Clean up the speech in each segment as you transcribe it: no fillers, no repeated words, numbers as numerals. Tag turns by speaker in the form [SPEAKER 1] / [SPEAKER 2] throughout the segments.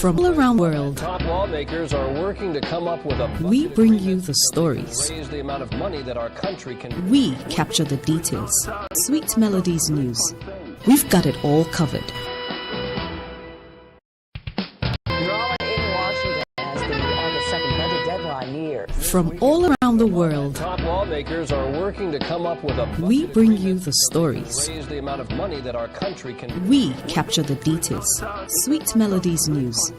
[SPEAKER 1] From all around the world,
[SPEAKER 2] top lawmakers are working to come up with a
[SPEAKER 1] we bring you the stories.
[SPEAKER 2] raise the amount of money that our country can.
[SPEAKER 1] We capture the details. Sweet Melodies News. We've got it all covered.
[SPEAKER 3] Drama in Washington as the August 2nd budget deadline nears.
[SPEAKER 1] From all around the world,
[SPEAKER 2] Top lawmakers are working to come up with a
[SPEAKER 1] we bring you the stories.
[SPEAKER 2] raise the amount of money that our country can.
[SPEAKER 1] We capture the details. Sweet Melodies News.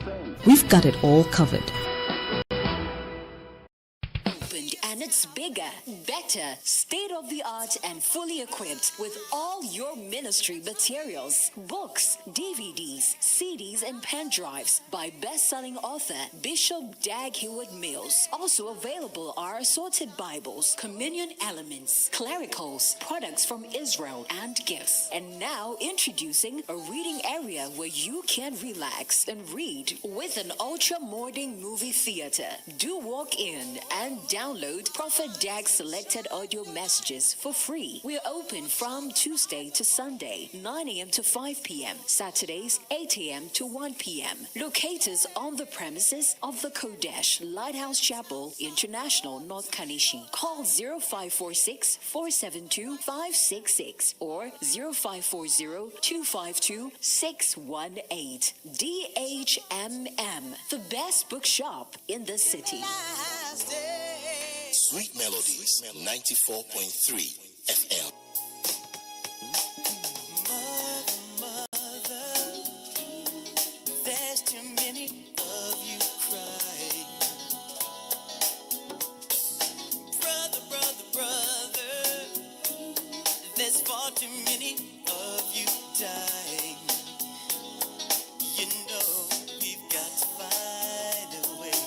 [SPEAKER 1] We've got it all covered.
[SPEAKER 4] Opened and it's bigger, better, state-of-the-art and fully equipped with all your ministry materials, books, DVDs, CDs and pen drives by best-selling author Bishop Dag Heward-Mills. Also available are assorted Bibles, communion elements, clericals, products from Israel and gifts. And now introducing a reading area where you can relax and read with an ultra-modern movie theater. Do walk in and download Prophet Dag's selected audio messages for free. We're open from Tuesday to Sunday, 9 a.m. to 5 p.m. Saturdays, 8 a.m. to 1 p.m. Locate us on the premises of the Kodesh Lighthouse Chapel International, North Kanishi. Call 0546-472-566 or 0540-252-618. DHMM, the best bookshop in the city.
[SPEAKER 5] Sweet Melodies 94.3 FM.
[SPEAKER 6] There's too many of you crying. Brother, there's far too many of you dying. You know we've got to find a way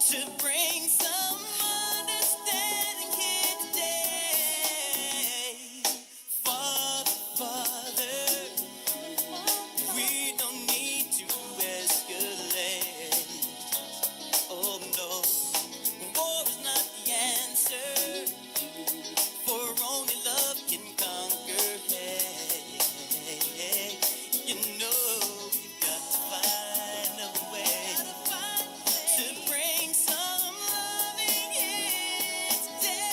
[SPEAKER 6] to bring some understanding here today. Father, we don't need to escalate. Oh no, war is not the answer, for only love can conquer hate. You know we've got to find a way to bring some loving here today.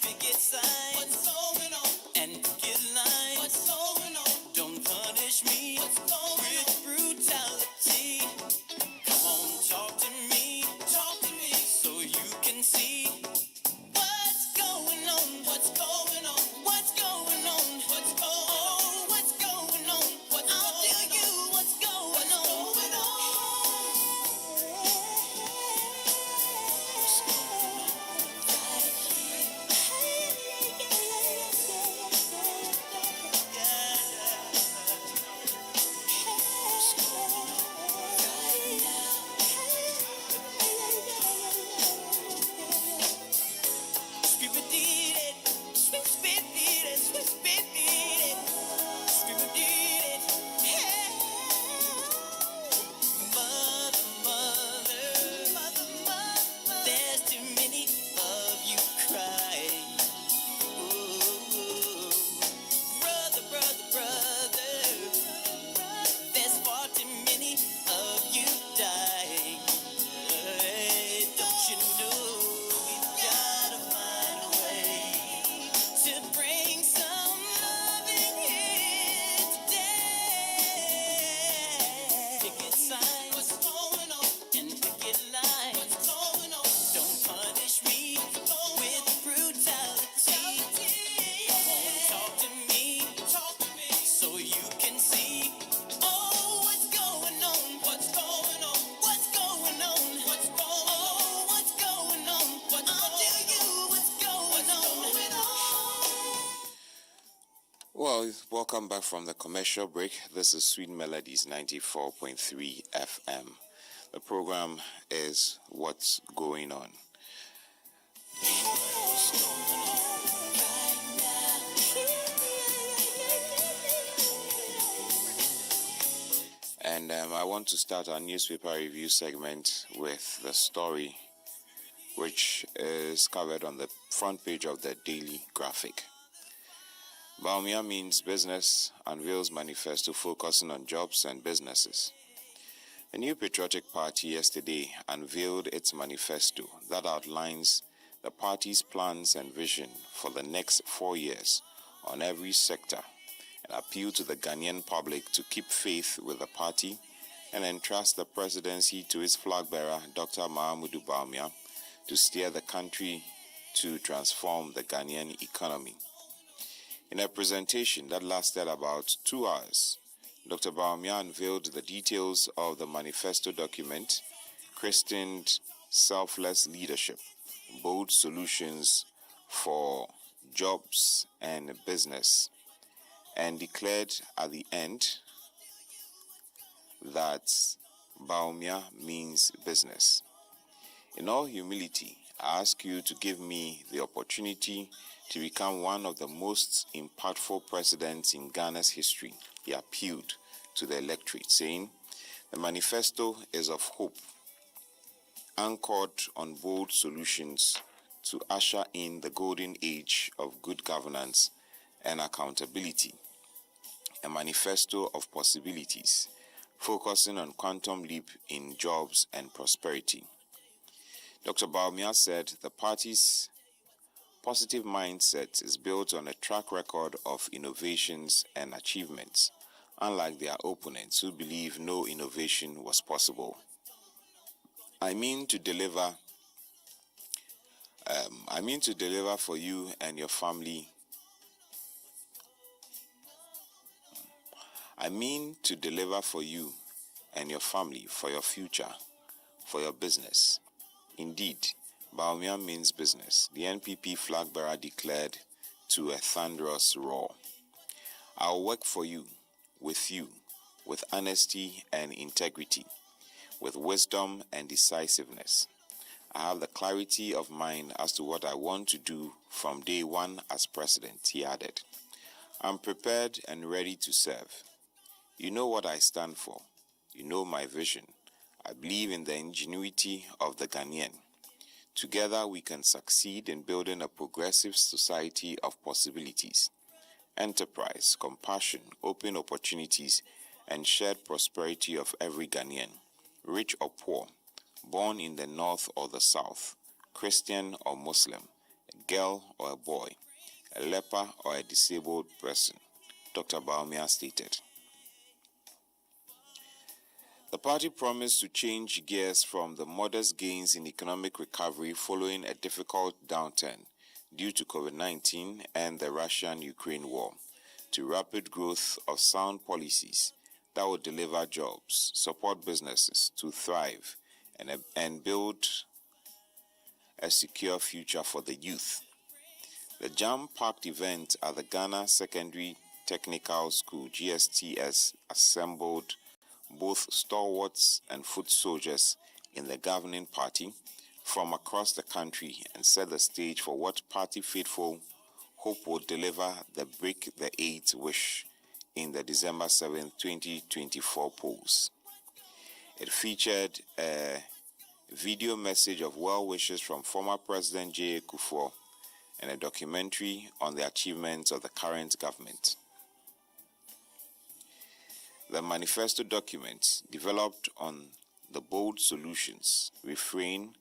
[SPEAKER 6] Picket signs, what's going on? And picket lines, what's going on? Don't punish me with brutality. Come on, talk
[SPEAKER 7] Welcome back from the commercial break. This is Sweet Melodies 94.3 FM. The program is What's Going On. And I want to start our newspaper review segment with the story which is covered on the front page of the Daily Graphic. Bawumia means business unveils manifesto focusing on jobs and businesses. The New Patriotic Party yesterday unveiled its manifesto that outlines the party's plans and vision for the next 4 years on every sector and appealed to the Ghanaian public to keep faith with the party and entrust the presidency to its flag bearer, Dr. Mahamudu Bawumia, to steer the country to transform the Ghanaian economy. In a presentation that lasted about 2 hours, Dr. Bawumia unveiled the details of the manifesto document, christened Selfless Leadership, Bold Solutions for Jobs and Business, and declared at the end that Bawumia means business. In all humility, I ask you to give me the opportunity to become one of the most impactful presidents in Ghana's history. He appealed to the electorate, saying, the manifesto is of hope, anchored on bold solutions to usher in the golden age of good governance and accountability. A manifesto of possibilities, focusing on quantum leap in jobs and prosperity. Dr. Bawumia said the party's positive mindset is built on a track record of innovations and achievements, unlike their opponents who believe no innovation was possible. I mean to deliver for you and your family. I mean to deliver for you and your family, for your future, for your business. Indeed, Bawumia means business, the NPP flag bearer declared to a thunderous roar. I'll work for you, with honesty and integrity, with wisdom and decisiveness. I have the clarity of mind as to what I want to do from day one as president, he added. I'm prepared and ready to serve. You know what I stand for. You know my vision. I believe in the ingenuity of the Ghanaian. Together we can succeed in building a progressive society of possibilities, enterprise, compassion, open opportunities, and shared prosperity of every Ghanaian, rich or poor, born in the north or the south, Christian or Muslim, a girl or a boy, a leper or a disabled person, Dr. Bawumia stated. The party promised to change gears from the modest gains in economic recovery following a difficult downturn due to COVID-19 and the Russian-Ukraine war, to rapid growth of sound policies that will deliver jobs, support businesses to thrive, and build a secure future for the youth. The jam-packed event at the Ghana Secondary Technical School, GSTS, assembled both stalwarts and foot soldiers in the governing party from across the country and set the stage for what party faithful hope will deliver the break the 8 wish in the December 7, 2024 polls. It featured a video message of well wishes from former President J.A. Kufuor and a documentary on the achievements of the current government. The manifesto document, developed on the bold solutions refrain,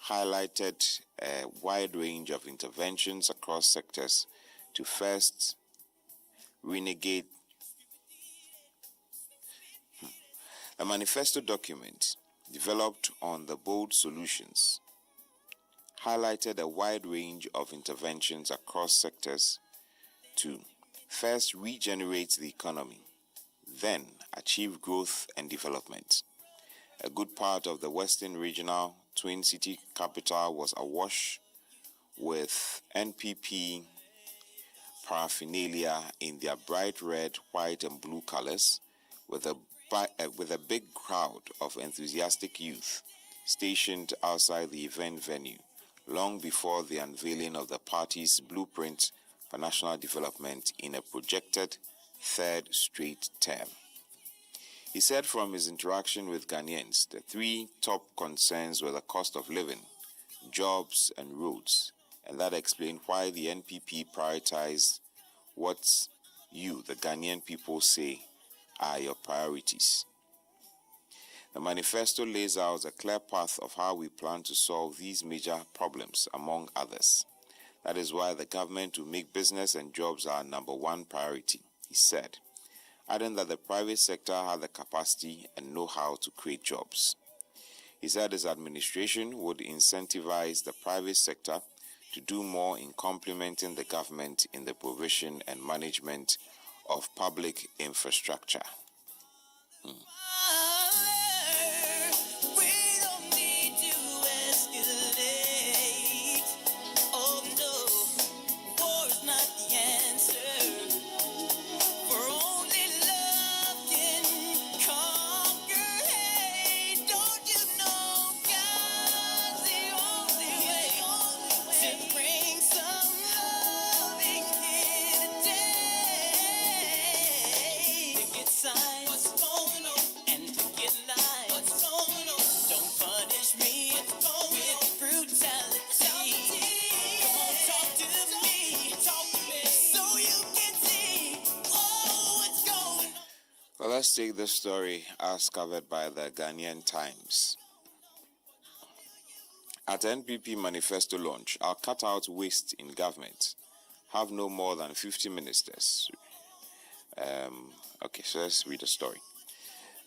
[SPEAKER 7] highlighted a wide range of interventions across sectors to first renegade. The manifesto document, developed on the bold solutions, highlighted a wide range of interventions across sectors to first regenerate the economy, then achieve growth and development. A good part of the Western Regional Twin City capital was awash with NPP paraphernalia in their bright red, white, and blue colors, with a big crowd of enthusiastic youth stationed outside the event venue long before the unveiling of the party's blueprint for national development in a projected third straight term. He said from his interaction with Ghanaians, the three top concerns were the cost of living, jobs, and roads, and that explained why the NPP prioritized what you, the Ghanaian people, say are your priorities. The manifesto lays out a clear path of how we plan to solve these major problems, among others. That is why the government will make business and jobs our number one priority, he said, adding that the private sector has the capacity and know-how to create jobs. He said his administration would incentivize the private sector to do more in complementing the government in the provision and management of public infrastructure. Well, let's take this story as covered by the Ghanaian Times. At NPP manifesto launch, I'll cut out waste in government. Have no more than 50 ministers. Okay, so let's read the story.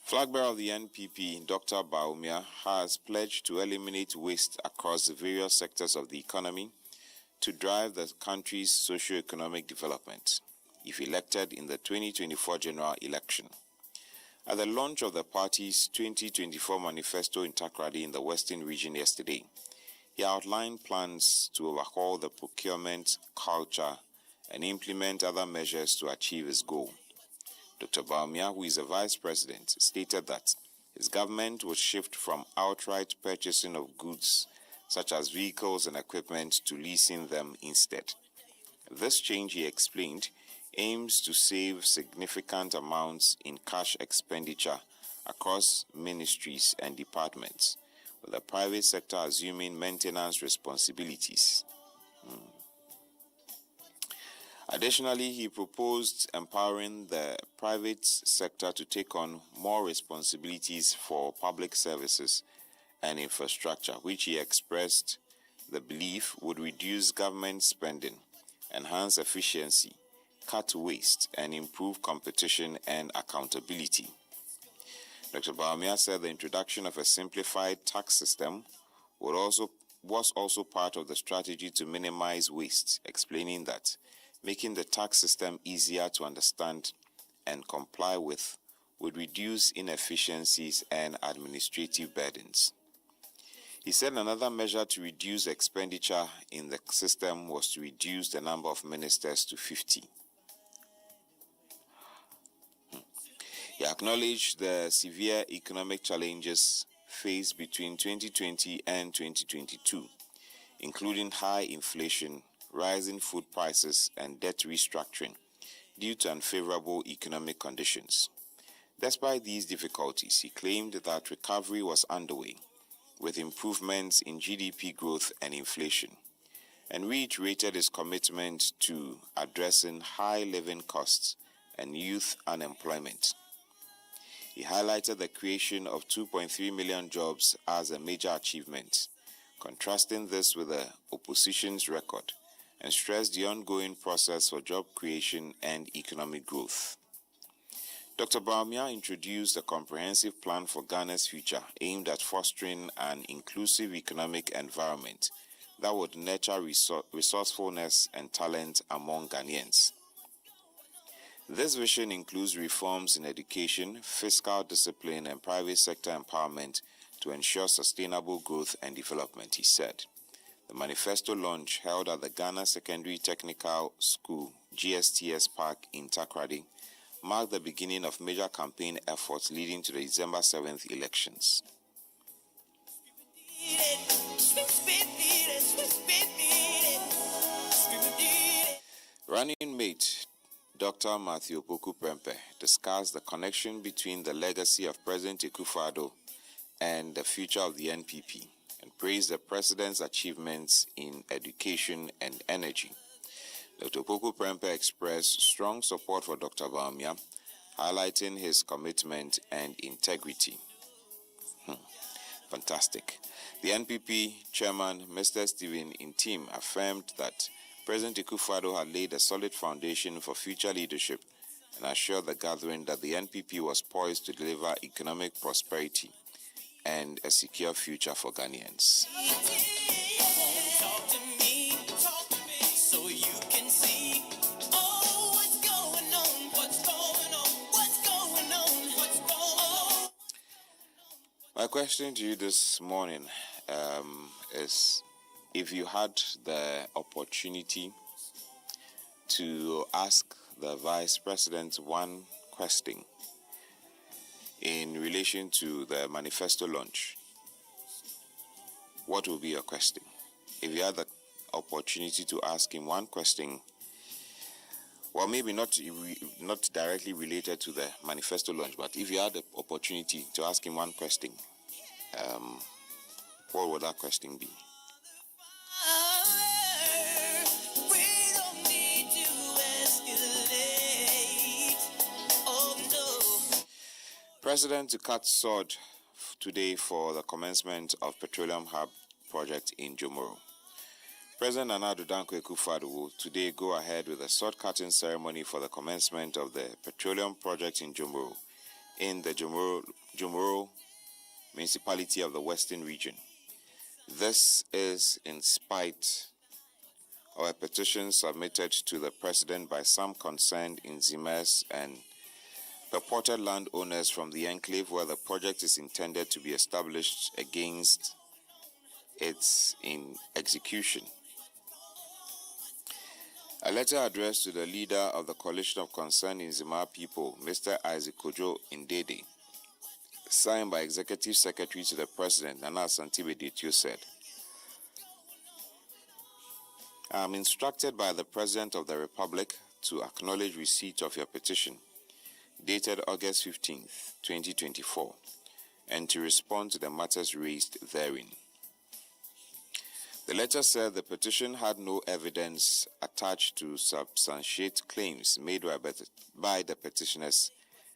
[SPEAKER 7] Flag bearer of the NPP, Dr. Bawumia, has pledged to eliminate waste across the various sectors of the economy to drive the country's socio-economic development, if elected in the 2024 general election. At the launch of the party's 2024 manifesto in Takoradi in the Western region yesterday, he outlined plans to overhaul the procurement culture and implement other measures to achieve his goal. Dr. Bawumia, who is a vice president, stated that his government would shift from outright purchasing of goods such as vehicles and equipment to leasing them instead. This change, he explained, aims to save significant amounts in cash expenditure across ministries and departments, with the private sector assuming maintenance responsibilities. Additionally, he proposed empowering the private sector to take on more responsibilities for public services and infrastructure, which he expressed the belief would reduce government spending, enhance efficiency, cut waste, and improve competition and accountability. Dr. Bawumia said the introduction of a simplified tax system was also part of the strategy to minimize waste, explaining that making the tax system easier to understand and comply with would reduce inefficiencies and administrative burdens. He said another measure to reduce expenditure in the system was to reduce the number of ministers to 50. He acknowledged the severe economic challenges faced between 2020 and 2022, including high inflation, rising food prices, and debt restructuring due to unfavorable economic conditions. Despite these difficulties, he claimed that recovery was underway, with improvements in GDP growth and inflation, and reiterated his commitment to addressing high living costs and youth unemployment. He highlighted the creation of 2.3 million jobs as a major achievement, contrasting this with the opposition's record, and stressed the ongoing process for job creation and economic growth. Dr. Bawumia introduced a comprehensive plan for Ghana's future aimed at fostering an inclusive economic environment that would nurture resourcefulness and talent among Ghanaians. This vision includes reforms in education, fiscal discipline, and private sector empowerment to ensure sustainable growth and development, he said. The manifesto launch held at the Ghana Secondary Technical School, GSTS Park in Takoradi marked the beginning of major campaign efforts leading to the December 7th elections. Running mate Dr. Matthew Opoku Prempeh discussed the connection between the legacy of President Akufo-Addo and the future of the NPP and praised the president's achievements in education and energy. Dr. Opoku Prempeh expressed strong support for Dr. Bawumia, highlighting his commitment and integrity. Fantastic. The NPP chairman, Mr. Stephen Intim, affirmed that President Akufo-Addo had laid a solid foundation for future leadership and assured the gathering that the NPP was poised to deliver economic prosperity and a secure future for Ghanaians.
[SPEAKER 6] Talk to me, so you can see. Oh, what's going on? What's going on? What's going on? What's going on?
[SPEAKER 7] My question to you this morning is, if you had the opportunity to ask the Vice President one question in relation to the manifesto launch, what will be your question? If you had the opportunity to ask him one question, well, maybe not directly related to the manifesto launch, but if you had the opportunity to ask him one question, what would that question be?
[SPEAKER 6] We don't need to escalate. Oh no.
[SPEAKER 7] President to cut sword today for the commencement of Petroleum Hub project in Jomoro. President Nana Addo Dankwa Akufo-Addo will today go ahead with a sword-cutting ceremony for the commencement of the petroleum project in Jomoro, in the Jomoro municipality of the Western region. This is in spite of a petition submitted to the President by some concerned in Zimes and purported landowners from the enclave where the project is intended to be established against its in execution. A letter addressed to the leader of the Coalition of Concerned Nzima people, Mr. Isaac Kojo Ndede, signed by Executive Secretary to the President, Nana Asante Bediatu, said, I am instructed by the President of the Republic to acknowledge receipt of your petition, dated August 15, 2024, and to respond to the matters raised therein. The letter said the petition had no evidence attached to substantiate claims made by the petitioners,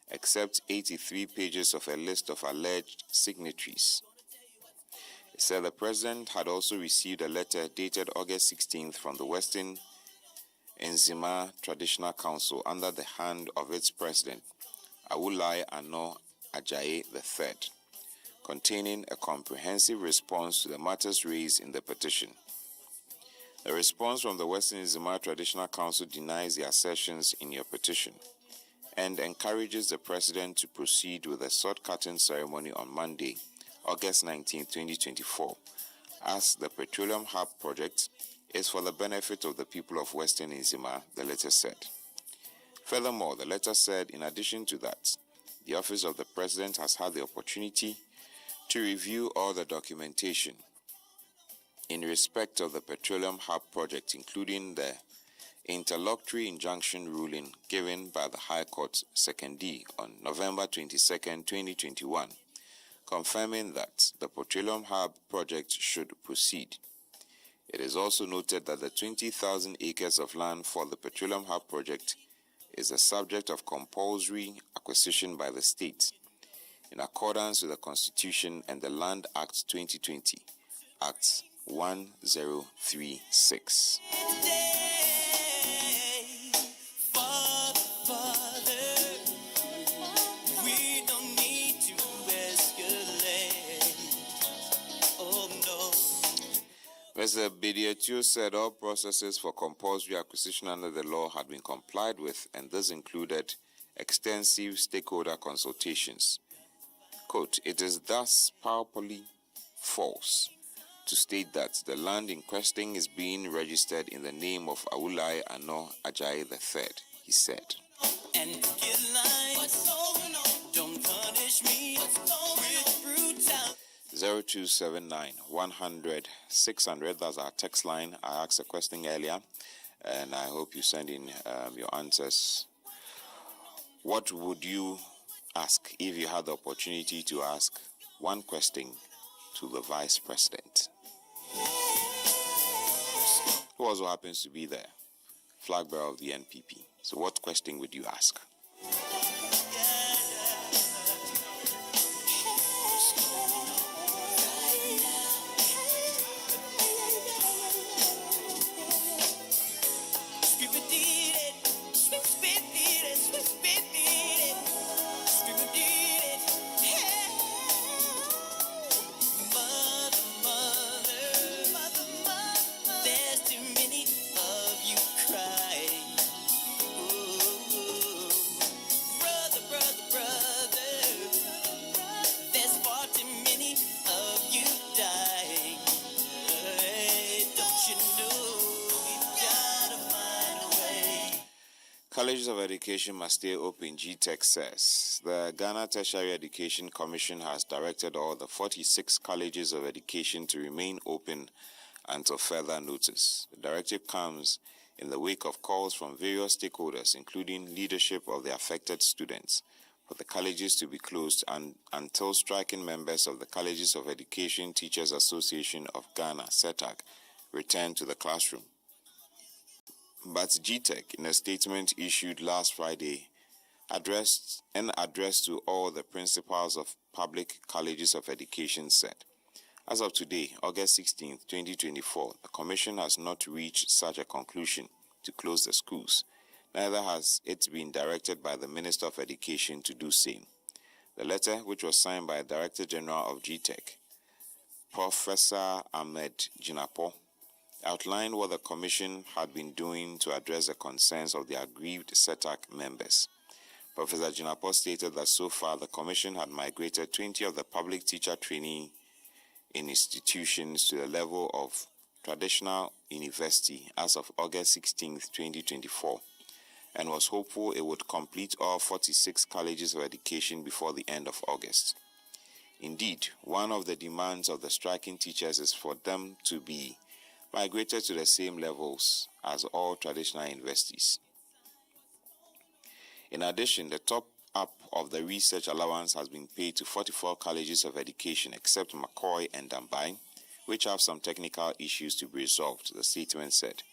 [SPEAKER 7] except 83 pages of a list of alleged signatories. It said the President had also received a letter dated August 16th from the Western Nzima Traditional Council under the hand of its President, Awulai Ano Ajayi III, containing a comprehensive response to the matters raised in the petition. The response from the Western Nzima Traditional Council denies the assertions in your petition and encourages the President to proceed with a sword-cutting ceremony on Monday, August 19, 2024, as the Petroleum Hub project is for the benefit of the people of Western Nzima, the letter said. Furthermore, the letter said, in addition to that, the Office of the President has had the opportunity to review all the documentation in respect of the Petroleum Hub project, including the interlocutory injunction ruling given by the High Court 2nd D on November 22, 2021, confirming that the Petroleum Hub project should proceed. It is also noted that the 20,000 acres of land for the Petroleum Hub project is the subject of compulsory acquisition by the state, in accordance with the Constitution and the Land Act 2020, Act 1036.
[SPEAKER 6] We don't need to escalate. Oh no.
[SPEAKER 7] Mr. Bediatu said all processes for compulsory acquisition under the law had been complied with, and this included extensive stakeholder consultations. Quote, it is thus powerfully false to state that the land in question is being registered in the name of Awulai Ano Ajayi III, he said.
[SPEAKER 6] And get line. What's going on? Don't punish me. What's going on? Brutality.
[SPEAKER 7] 0279 100 600. That's our text line. I asked a question earlier, and I hope you send in your answers. What would you ask if you had the opportunity to ask one question to the Vice President? Who also happens to be there? Flag bearer of the NPP. So what question would you ask? Colleges of Education must stay open, GTEC says. The Ghana Tertiary Education Commission has directed all the 46 colleges of education to remain open until further notice. The directive comes in the wake of calls from various stakeholders, including leadership of the affected students, for the colleges to be closed until striking members of the Colleges of Education Teachers Association of Ghana, CETAG, return to the classroom. But GTEC, in a statement issued last Friday, addressed to all the principals of public colleges of education, said, as of today, August 16, 2024, the Commission has not reached such a conclusion to close the schools. Neither has it been directed by the Minister of Education to do same. The letter, which was signed by the Director General of GTEC, Professor Ahmed Jinapo, outlined what the Commission had been doing to address the concerns of the aggrieved CETAC members. Professor Jinapo stated that so far the Commission had migrated 20 of the public teacher training institutions to the level of traditional university as of August 16, 2024, and was hopeful it would complete all 46 colleges of education before the end of August. Indeed, one of the demands of the striking teachers is for them to be migrated to the same levels as all traditional universities. In addition, the top-up of the research allowance has been paid to 44 colleges of education except McCoy and Dambai, which have some technical issues to be resolved, the statement said.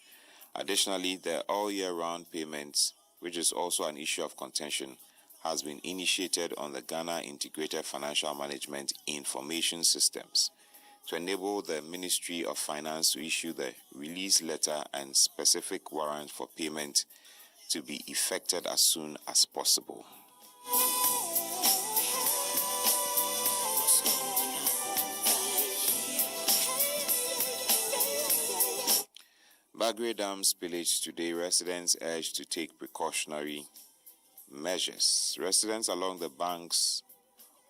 [SPEAKER 7] Additionally, the all-year-round payments, which is also an issue of contention, has been initiated on the Ghana Integrated Financial Management Information Systems to enable the Ministry of Finance to issue the release letter and specific warrant for payment to be effected as soon as possible. Bagre Dam spillage today, residents urged to take precautionary measures. Residents along the banks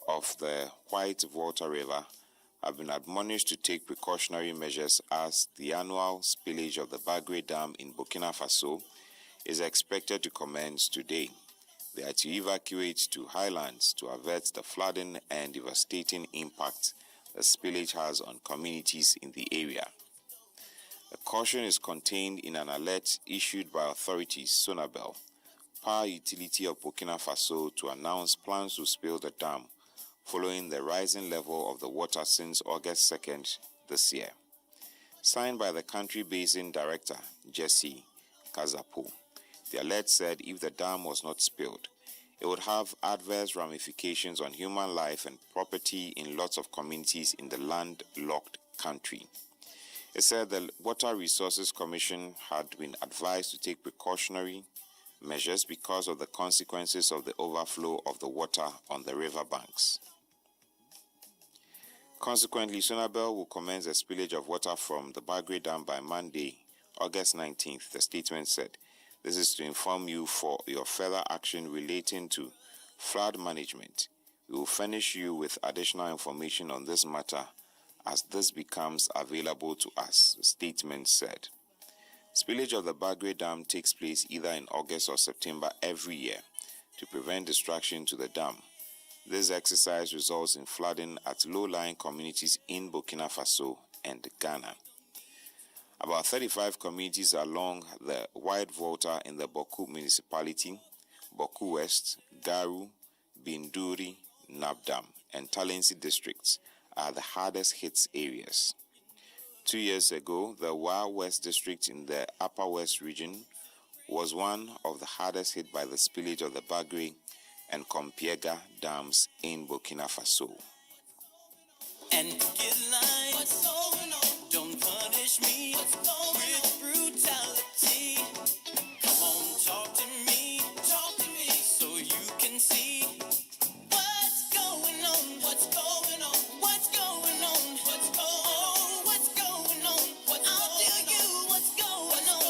[SPEAKER 7] of the White Volta River have been admonished to take precautionary measures as the annual spillage of the Bagre Dam in Burkina Faso is expected to commence today. They are to evacuate to highlands to avert the flooding and devastating impact the spillage has on communities in the area. The caution is contained in an alert issued by authorities, Sonabel, Power Utility of Burkina Faso, to announce plans to spill the dam following the rising level of the water since August 2nd this year. Signed by the Country Basin Director, Jesse Kazapo, the alert said if the dam was not spilled, it would have adverse ramifications on human life and property in lots of communities in the landlocked country. It said the Water Resources Commission had been advised to take precautionary measures because of the consequences of the overflow of the water on the river banks. Consequently, Sonabel will commence a spillage of water from the Bagre Dam by Monday, August 19th, the statement said. This is to inform you for your further action relating to flood management. We will furnish you with additional information on this matter as this becomes available to us, the statement said. Spillage of the Bagre Dam takes place either in August or September every year to prevent destruction to the dam. This exercise results in flooding at low-lying communities in Burkina Faso and Ghana. About 35 communities along the Wide Volta in the Boku municipality, Boku West, Garu, Binduri, Nabdam, and Talensi districts are the hardest hit areas. 2 years ago, the Wa West district in the Upper West region was one of the hardest hit by the spillage of the Bagre and Kompiega dams in Burkina Faso.
[SPEAKER 6] And get line. What's going on? Don't punish me. What's going with brutality? Come on, talk to me. Talk to me so you can see what's going on. What's going on? What's going on? What's going on? What's going on? I'll tell you what's going on.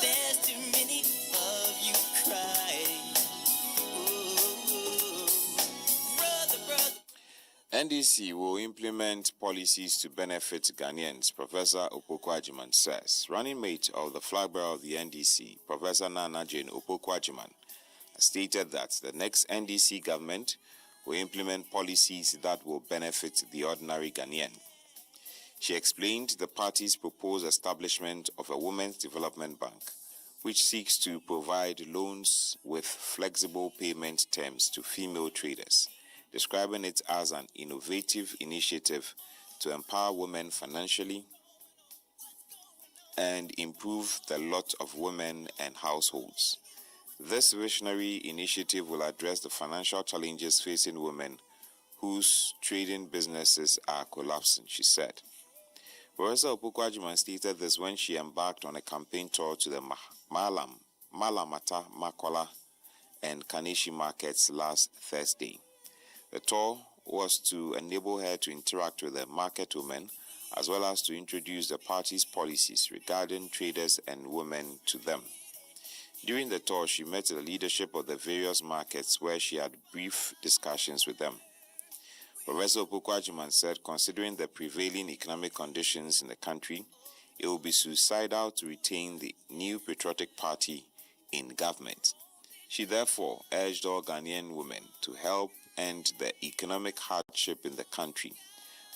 [SPEAKER 6] There's too many of you crying. Brother.
[SPEAKER 7] NDC will implement policies to benefit Ghanaians, Professor Opoku-Agyeman says. Running mate of the flag bearer of the NDC, Professor Nana Jane Opoku-Agyeman, stated that the next NDC government will implement policies that will benefit the ordinary Ghanaian. She explained the party's proposed establishment of a Women's Development Bank, which seeks to provide loans with flexible payment terms to female traders, describing it as an innovative initiative to empower women financially and improve the lot of women and households. This visionary initiative will address the financial challenges facing women whose trading businesses are collapsing, she said. Professor Opoku-Agyeman stated this when she embarked on a campaign tour to the Malamata, Makola, and Kaneshi markets last Thursday. The tour was to enable her to interact with the market women as well as to introduce the party's policies regarding traders and women to them. During the tour, she met the leadership of the various markets where she had brief discussions with them. Professor Opoku-Agyeman said, considering the prevailing economic conditions in the country, it will be suicidal to retain the new patriotic party in government. She therefore urged all Ghanaian women to help end the economic hardship in the country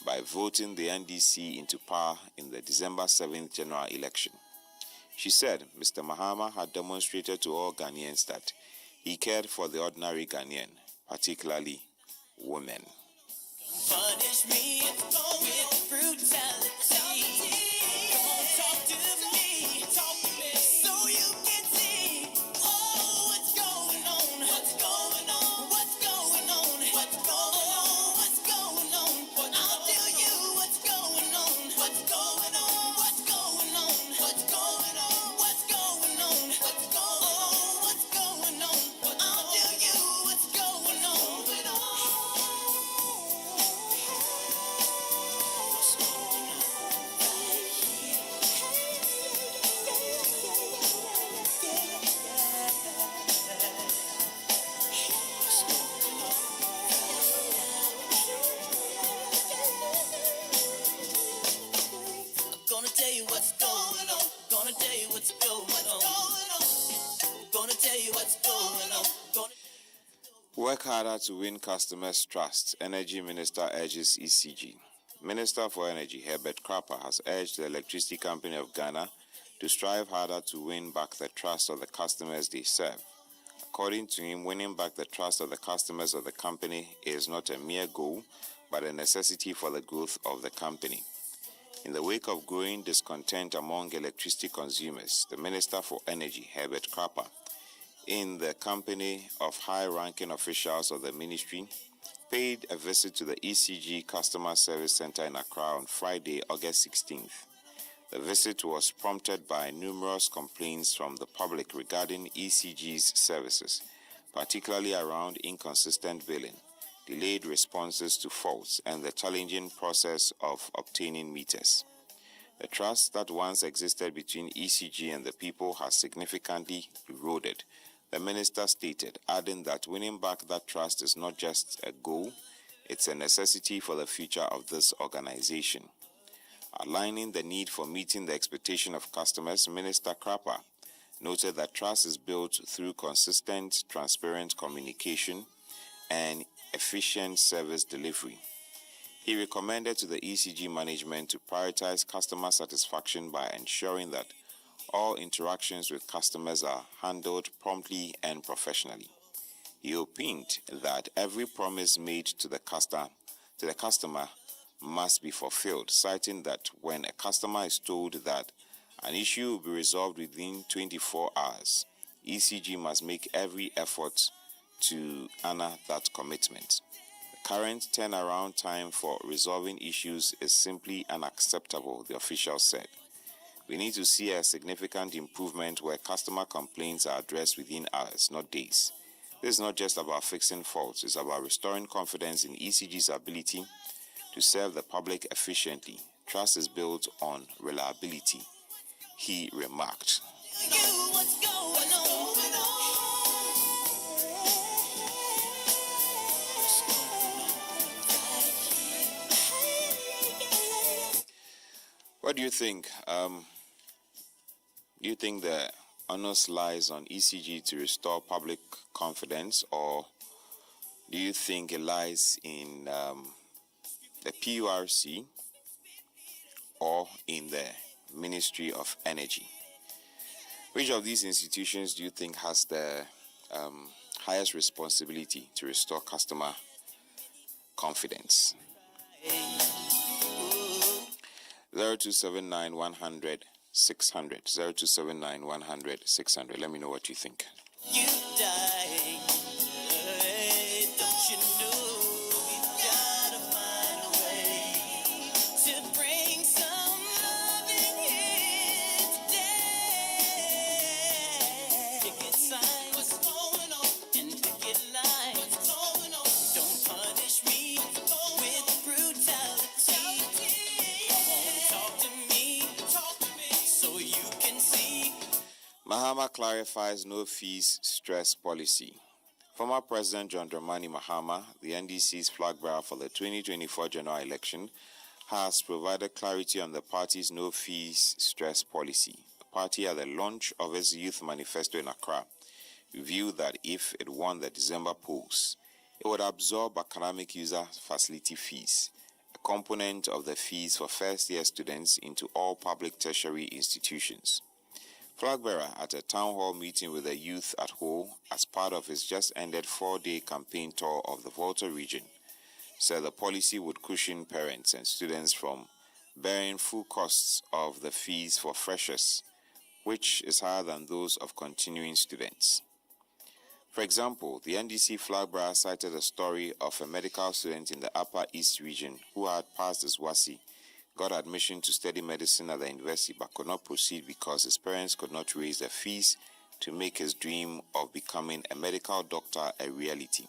[SPEAKER 7] by voting the NDC into power in the December 7th general election. She said Mr. Mahama had demonstrated to all Ghanaians that he cared for the ordinary Ghanaian, particularly women.
[SPEAKER 6] Punish me with brutality. Come on, talk to me. Talk to me so you can see. Oh, what's going on? What's going on? What's going on? What's going on? What's going on? I'll tell you what's going on. What's going on? What's going on? What's going on? What's going on? What's going on? What's going on? I'll tell you what's going on. Gonna tell you what's going on. Gonna tell you what's going on. Gonna tell you what's going on.
[SPEAKER 7] Work harder to win customers' trust, Energy Minister urges ECG. Minister for Energy Herbert Krapper has urged the Electricity Company of Ghana to strive harder to win back the trust of the customers they serve. According to him, winning back the trust of the customers of the company is not a mere goal, but a necessity for the growth of the company. In the wake of growing discontent among electricity consumers, the Minister for Energy, Herbert Krapper, in the company of high-ranking officials of the ministry, paid a visit to the ECG Customer Service Center in Accra on Friday, August 16th. The visit was prompted by numerous complaints from the public regarding ECG's services, particularly around inconsistent billing, delayed responses to faults, and the challenging process of obtaining meters. The trust that once existed between ECG and the people has significantly eroded, the minister stated, adding that winning back that trust is not just a goal, it's a necessity for the future of this organization. Outlining the need for meeting the expectation of customers, Minister Krapa noted that trust is built through consistent, transparent communication and efficient service delivery. He recommended to the ECG management to prioritize customer satisfaction by ensuring that all interactions with customers are handled promptly and professionally. He opined that every promise made to the customer must be fulfilled, citing that when a customer is told that an issue will be resolved within 24 hours, ECG must make every effort to honor that commitment. The current turnaround time for resolving issues is simply unacceptable, the official said. We need to see a significant improvement where customer complaints are addressed within hours, not days. This is not just about fixing faults, it's about restoring confidence in ECG's ability to serve the public efficiently. Trust is built on reliability, he remarked. What do you think? Do you think the onus lies on ECG to restore public confidence, or do you think it lies in the PURC or in the Ministry of Energy? Which of these institutions do you think has the highest responsibility to restore customer confidence? 0279 100 600 0279 100 600. Let me know what you think.
[SPEAKER 6] You die, don't you know we gotta find a way to bring some love in here today. Picket signs, what's going on? And picket lines, what's going on? Don't punish me with brutality. Talk to me, so you can see.
[SPEAKER 7] Mahama clarifies no fees stress policy. Former President John Dramani Mahama, the NDC's flag bearer for the 2024 general election, has provided clarity on the party's no fees stress policy. The party, at the launch of its youth manifesto in Accra, revealed that if it won the December polls, it would absorb academic user facility fees, a component of the fees for first-year students, into all public tertiary institutions. Flagbearer, at a town hall meeting with the youth at Ho as part of his just-ended 4-day campaign tour of the Volta region, said the policy would cushion parents and students from bearing full costs of the fees for freshers, which is higher than those of continuing students. For example, the NDC flagbearer cited a story of a medical student in the Upper East region who had passed his WASI, got admission to study medicine at the university but could not proceed because his parents could not raise the fees to make his dream of becoming a medical doctor a reality.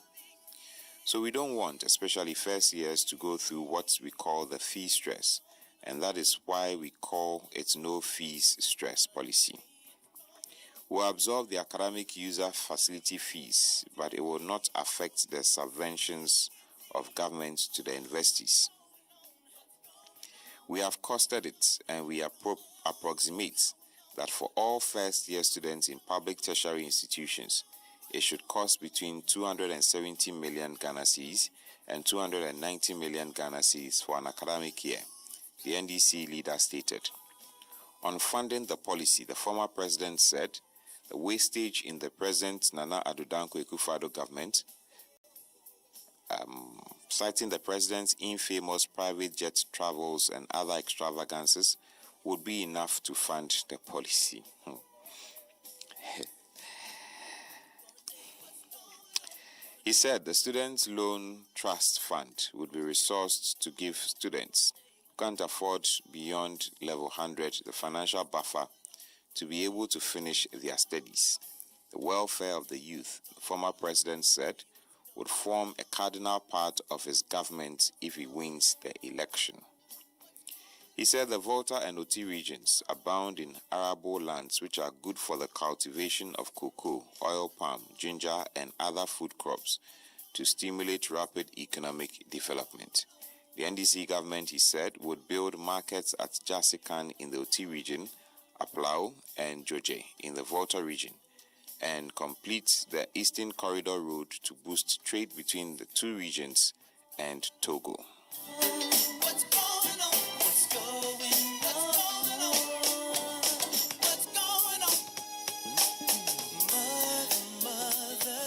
[SPEAKER 7] So we don't want, especially first years, to go through what we call the fee stress, and that is why we call it no fees stress policy. We will absorb the academic user facility fees, but it will not affect the subventions of government to the universities. We have costed it, and we approximate that for all first-year students in public tertiary institutions, it should cost between 270 million Ghana cedis and 290 million Ghana cedis for an academic year, the NDC leader stated. On funding the policy, the former president said the wastage in the present Nana Addo Dankwa Akufo-Addo government, citing the president's infamous private jet travels and other extravagances, would be enough to fund the policy. He said the Student Loan Trust Fund would be resourced to give students who can't afford beyond level 100 the financial buffer to be able to finish their studies. The welfare of the youth, the former president said, would form a cardinal part of his government if he wins the election. He said the Volta and Oti regions abound in arable lands which are good for the cultivation of cocoa, oil palm, ginger, and other food crops to stimulate rapid economic development. The NDC government, he said, would build markets at Jasikan in the Oti region, Aplau, and Joje in the Volta region, and complete the Eastern Corridor Road to boost trade between the two regions and Togo.
[SPEAKER 6] What's going on? What's going on? What's going on? Mother,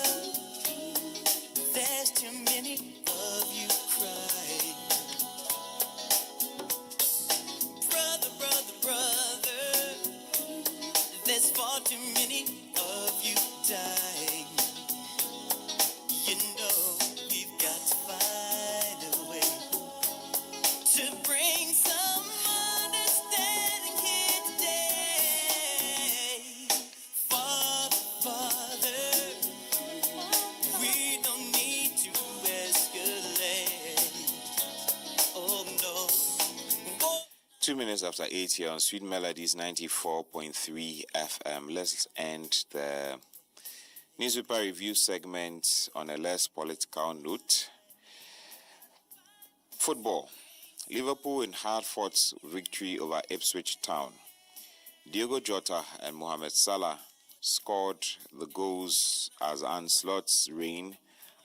[SPEAKER 6] there's too many of you crying. Brother, there's far too many of you dying. You know we've got to find a way to bring some understanding here today. Father, we don't need to escalate. Oh no. Whoa.
[SPEAKER 7] 2 minutes after 8 here on Sweet Melodies 94.3 FM. Let's end the newspaper review segment on a less political note. Football. Liverpool in hard-fought victory over Ipswich Town. Diogo Jota and Mohamed Salah scored the goals as Arne Slot's reign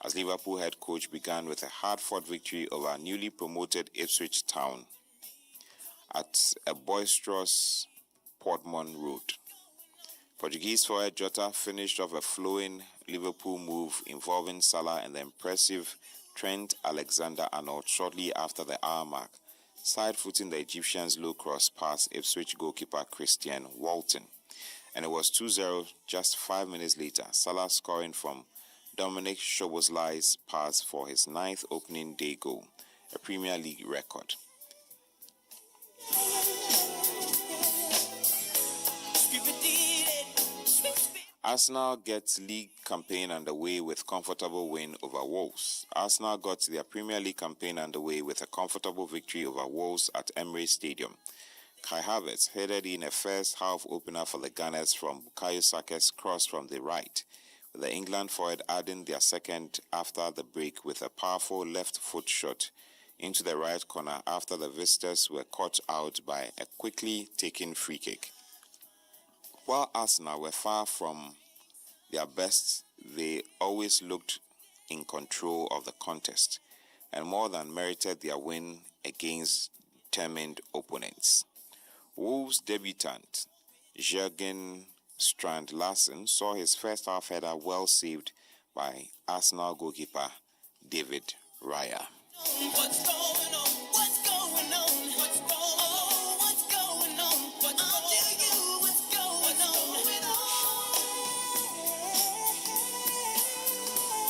[SPEAKER 7] as Liverpool head coach began with a hard-fought victory over newly promoted Ipswich Town at a boisterous Portman Road. Portuguese forward Jota finished off a flowing Liverpool move involving Salah and the impressive Trent Alexander-Arnold shortly after the hour mark, side-footing the Egyptians' low cross past Ipswich goalkeeper Christian Walton. And it was 2-0 just 5 minutes later, Salah scoring from Dominic Szoboszlai's pass for his 9th opening day goal, a Premier League record. Arsenal gets league campaign underway with comfortable win over Wolves. Arsenal got their Premier League campaign underway with a comfortable victory over Wolves at Emirates Stadium. Kai Havertz headed in a first half opener for the Gunners from Bukayo Saka's cross from the right, with the England forward adding their second after the break with a powerful left foot shot into the right corner after the visitors were caught out by a quickly taken free kick. While Arsenal were far from their best, they always looked in control of the contest and more than merited their win against determined opponents. Wolves debutant Jürgen Strand Larsen saw his first half header well saved by Arsenal goalkeeper David Raya.
[SPEAKER 6] What's going on? What's going on? What's going on? What's going on? I'll tell you what's going on.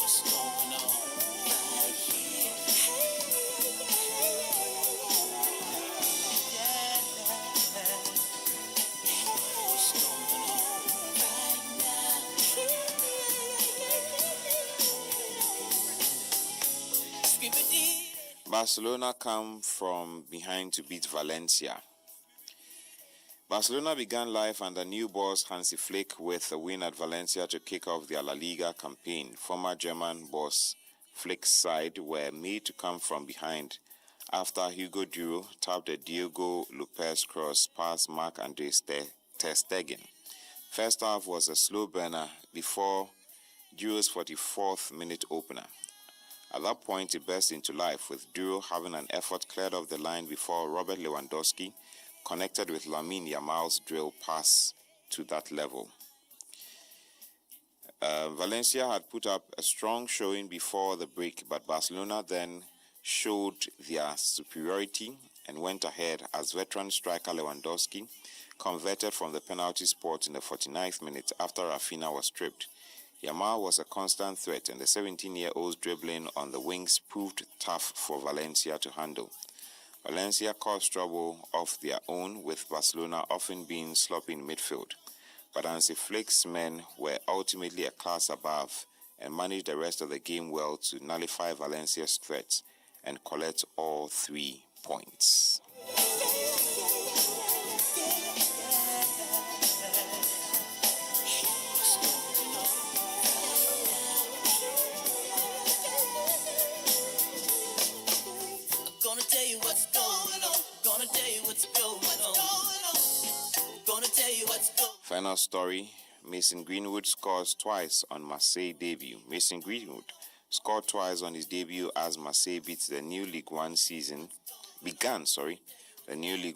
[SPEAKER 6] What's going on? Right here. Yeah. What's going on right now? Skibidi.
[SPEAKER 7] Barcelona come from behind to beat Valencia. Barcelona began life under new boss Hansi Flick with a win at Valencia to kick off their La Liga campaign. Former German boss Flick's side were made to come from behind after Hugo Duro tapped a Diego Lopez cross past Marc-Andre ter Stegen. First half was a slow burner before Duro's 44th minute opener. At that point, it burst into life, with Duro having an effort cleared off the line before Robert Lewandowski connected with Lamine Yamal's drill pass to that level. Valencia had put up a strong showing before the break, but Barcelona then showed their superiority and went ahead as veteran striker Lewandowski converted from the penalty spot in the 49th minute after Rafinha was stripped. Yamal was a constant threat, and the 17-year-old's dribbling on the wings proved tough for Valencia to handle. Valencia caused trouble of their own, with Barcelona often being sloppy in midfield. But Hansi Flick's men were ultimately a class above and managed the rest of the game well to nullify Valencia's threats and collect all 3 points.
[SPEAKER 6] Gonna tell you what's going on. Gonna tell you what's going on. Gonna tell you what's going on.
[SPEAKER 7] Final story, Mason Greenwood scores twice on Marseille debut. Mason Greenwood scored twice on his debut as Marseille began the new Ligue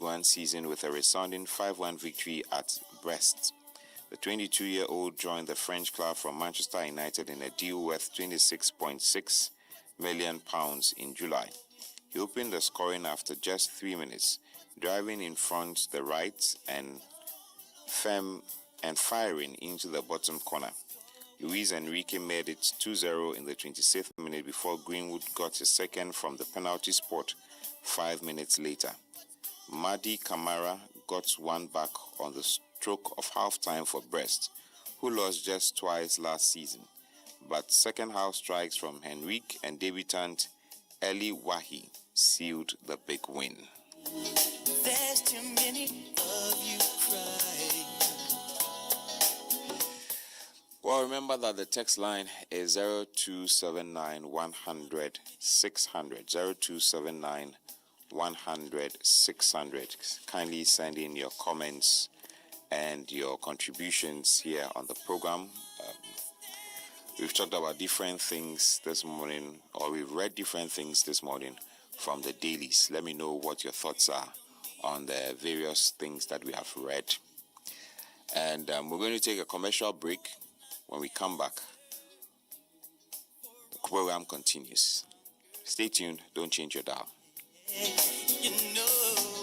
[SPEAKER 7] 1 season with a resounding 5-1 victory at Brest. The 22-year-old joined the French club from Manchester United in a deal worth £26.6 million in July. He opened the scoring after just 3 minutes, driving in front the right and firing into the bottom corner. Luis Enrique made it 2-0 in the 26th minute before Greenwood got his second from the penalty spot 5 minutes later. Madi Camara got one back on the stroke of half-time for Brest, who lost just twice last season. But second-half strikes from Henrique and debutant Eli Wahi sealed the big win.
[SPEAKER 6] There's too many of you crying.
[SPEAKER 7] Well, remember that the text line is 0279 100 600. 0279 100 600. Kindly send in your comments and your contributions here on the program. We've talked about different things this morning, or we've read different things this morning from the dailies. Let me know what your thoughts are on the various things that we have read. And we're going to take a commercial break. When we come back, the program continues. Stay tuned. Don't change your dial.
[SPEAKER 6] You know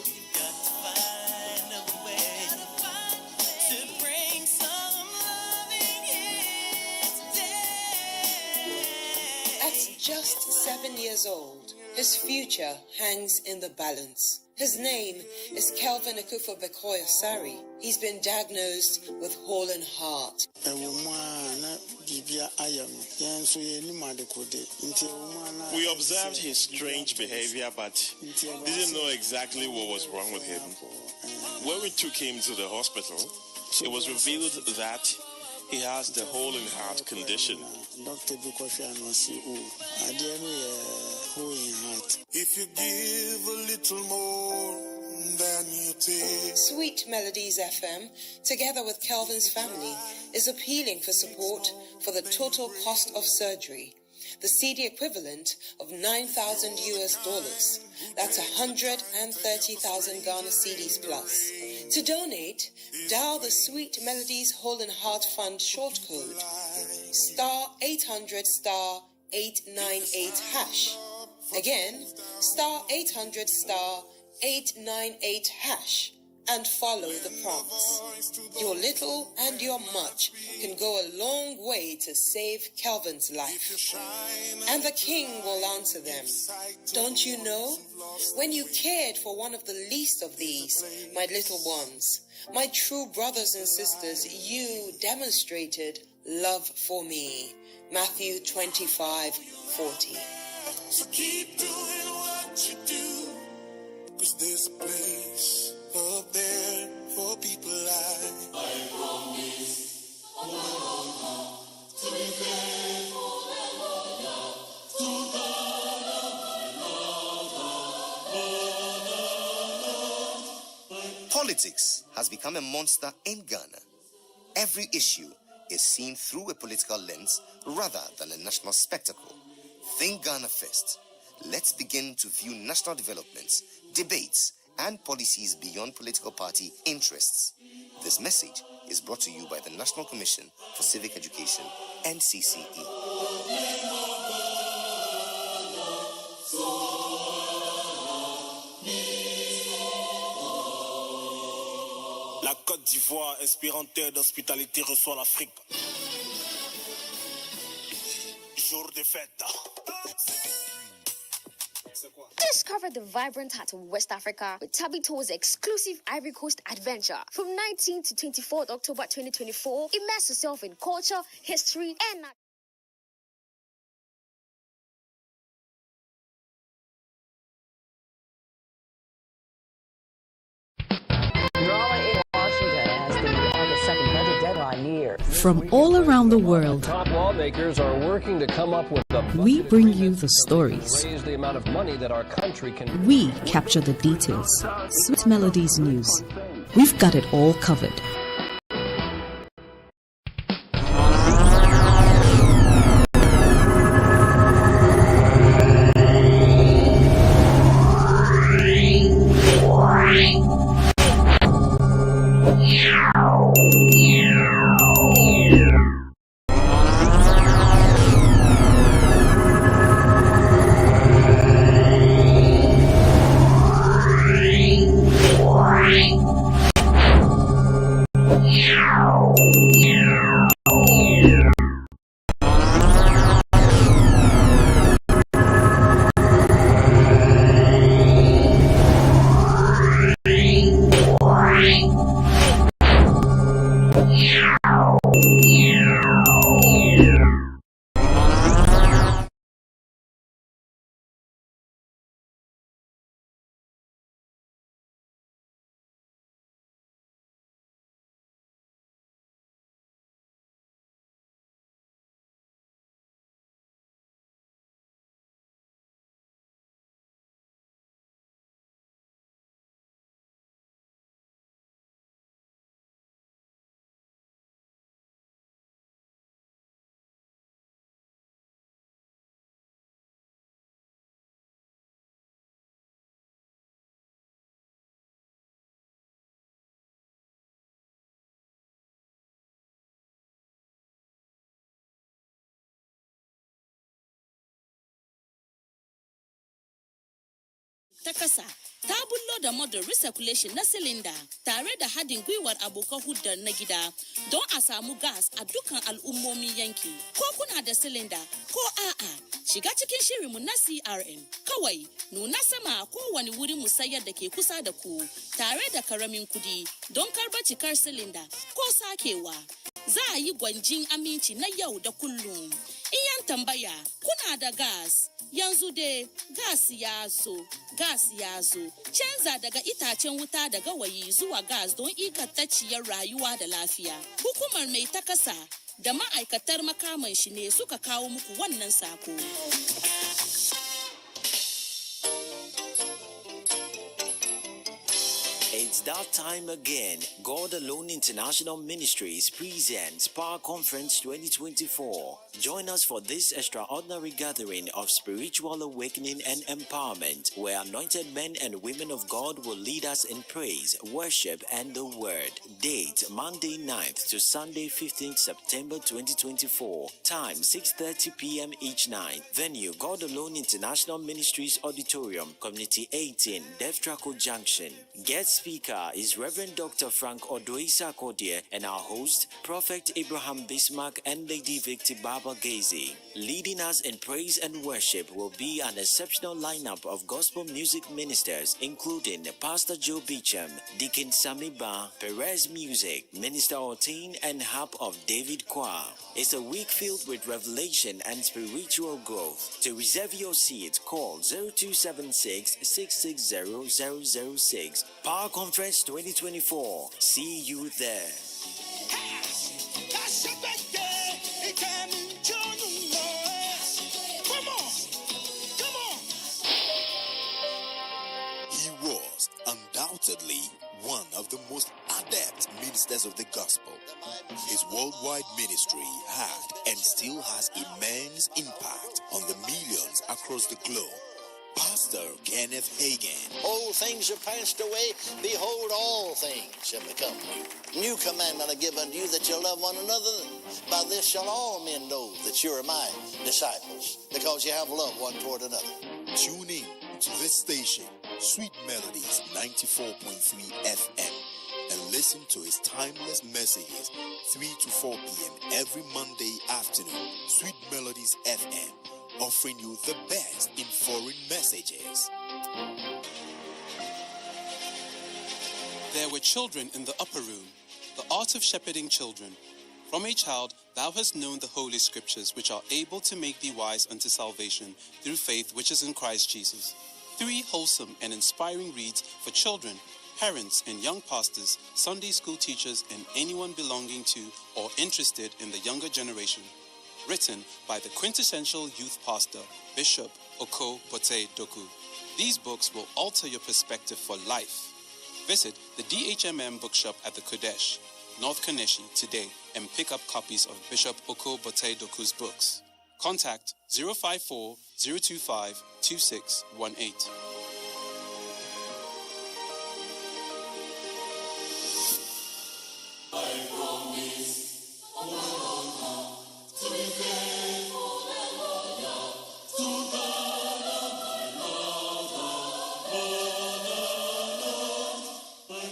[SPEAKER 6] you've got to find a way to bring some loving here today.
[SPEAKER 8] At just 7 years old, his future hangs in the balance. His name is Kelvin Akufo-Bekoya Sari. He's been diagnosed with Holland heart.
[SPEAKER 9] We observed his strange behavior, but didn't know exactly what was wrong with him. When we took him to the hospital, it was revealed that he has the Holland heart condition.
[SPEAKER 5] If you give a little more than you take.
[SPEAKER 8] Sweet Melodies FM, together with Kelvin's family, is appealing for support for the total cost of surgery, the CD equivalent of $9,000 US. That's 130,000 Ghana cedis plus. To donate, dial the Sweet Melodies Holland Heart Fund short code *800 *898 hash. Again, *800 *898 hash, and follow the prompts. Your little and your much can go a long way to save Kelvin's life. And the King will answer them. Don't you know? When you cared for one of the least of these, my little ones, my true brothers and sisters, you demonstrated love for me. Matthew 25:40.
[SPEAKER 5] So keep doing what you do, 'cause there's a place up there for people like I promise to be faithful and loyal to God.
[SPEAKER 10] Politics has become a monster in Ghana. Every issue is seen through a political lens rather than a national spectacle. Think Ghana first. Let's begin to view national developments, debates, and policies beyond political party interests. This message is brought to you by the National Commission for Civic Education, NCCE.
[SPEAKER 5] La Côte d'Ivoire, inspirante terre d'hospitalité, reçoit l'Afrique.
[SPEAKER 11] Discover the vibrant heart of West Africa with Tabito's exclusive Ivory Coast adventure. From 19th to 24th October 2024, immerse yourself in culture, history, and
[SPEAKER 3] Drama in Washington as the August 2nd budget deadline nears.
[SPEAKER 1] From all around the world,
[SPEAKER 2] Top lawmakers are working to come up with a
[SPEAKER 1] we bring you the stories.
[SPEAKER 2] raise the amount of money that our country can.
[SPEAKER 1] We capture the details. Sweet Melodies News. We've got it all covered.
[SPEAKER 12] Takasa ta bullo da model recirculation na cylinder tare da haɗin gwiwar abokan hudar na gida don a samu gas a dukkan al'ummomin yanki. Ko kuna da cylinder ko a'a, shiga cikin shirinmu na CRM. Kawai nuna sama kowane wurin musayar da ke kusa da ku tare da karamin kudi don karba cikar cylinder ko sakewa. Za a yi gwanjin aminci na yau da kullum. Iyan tambaya, kuna da gas? Yanzu dai gas ya zo. Canza daga itacen wuta da gawayi zuwa gas don ingantacciyar rayuwa da lafiya. Hukumar mai takasa da ma'aikatar makaman shi ne suka kawo muku wannan sako.
[SPEAKER 13] It's that time again. God Alone International Ministries presents Power Conference 2024. Join us for this extraordinary gathering of spiritual awakening and empowerment, where anointed men and women of God will lead us in praise, worship, and the word. Date, Monday 9th to Sunday 15th September 2024. Time, 6:30 p.m. each night. Venue, God Alone International Ministries Auditorium, Community 18, Deftraco Junction. Guest speaker is Reverend Dr. Frank Odoisa Kodie, and our host, Prophet Abraham Bismarck and Lady Victor Baba Gazy. Leading us in praise and worship will be an exceptional lineup of gospel music ministers, including Pastor Joe Beecham, Deacon Samiba, Perez Music, Minister Ortain, and harp of David Kwa. It's a week filled with revelation and spiritual growth. To reserve your seat, call 0276 660 006. Power Conference 2024. See you there.
[SPEAKER 5] He was undoubtedly one of the most adept ministers of the gospel. His worldwide ministry had and still has immense impact on the millions across the globe. Pastor Kenneth Hagin.
[SPEAKER 14] Old things are passed away. Behold, all things shall become new. New commandment I give unto you, that you love one another. By this shall all men know that you are my disciples, because you have love one toward another.
[SPEAKER 5] Tune in to this station, Sweet Melodies 94.3 FM, and listen to his timeless messages 3 to 4 p.m. every Monday afternoon. Sweet Melodies FM, offering you the best in foreign messages.
[SPEAKER 15] There were children in the upper room, the art of shepherding children. From a child thou hast known the holy scriptures, which are able to make thee wise unto salvation through faith which is in Christ Jesus. 3 wholesome and inspiring reads for children, parents and young pastors, Sunday school teachers, and anyone belonging to or interested in the younger generation. Written by the quintessential youth pastor, Bishop Oko Pote Doku. These books will alter your perspective for life. Visit the DHMM bookshop at the Kodesh, North Kaneshi today and pick up copies of Bishop Oko Bote Doku's books. Contact 054 025 2618.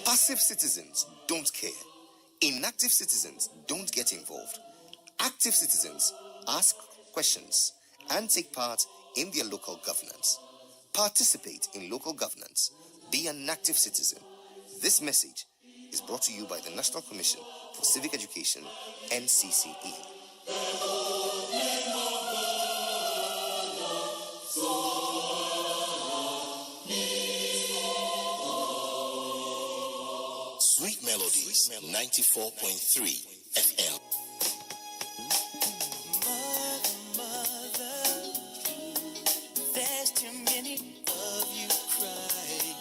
[SPEAKER 10] Passive citizens don't care. Inactive citizens don't get involved. Active citizens ask questions and take part in their local governance. Participate in local governance. Be an active citizen. This message is brought to you by the National Commission for Civic Education, NCCE.
[SPEAKER 5] Sweet Melodies 94.3 FM.
[SPEAKER 6] There's too many of you crying.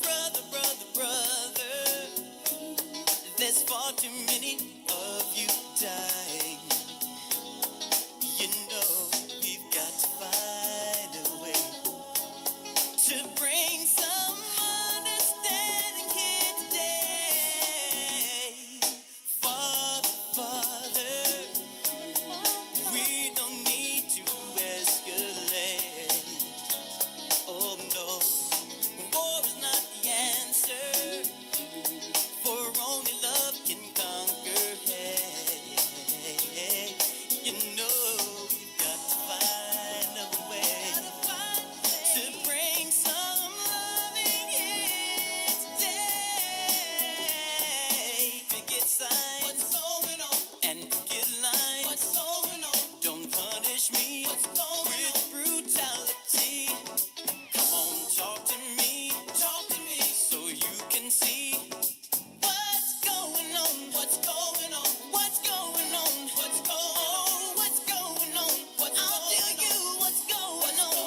[SPEAKER 6] Brother, there's far too many of you dying. You know we've got to find a way to bring some understanding here today. Father, we don't need to escalate. Oh no, war is not the answer, for only love can conquer hate. You know we've got to find a way to bring some loving here today. Picket signs, what's going on? And picket lines, what's going on? Don't punish me with brutality. Come on, talk to me, so you can see what's going on. What's going on? What's going on? What's going on? What's going on? I'll tell you what's going on.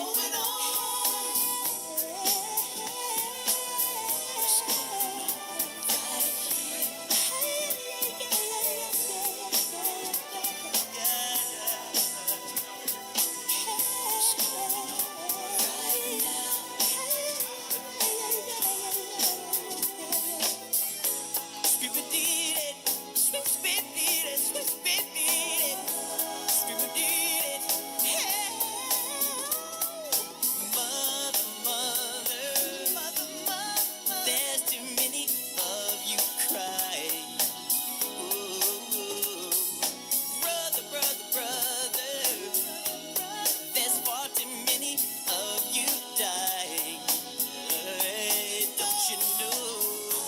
[SPEAKER 6] There's too many of you crying. Ooh. Brother, there's far too many of you dying. Hey, don't you know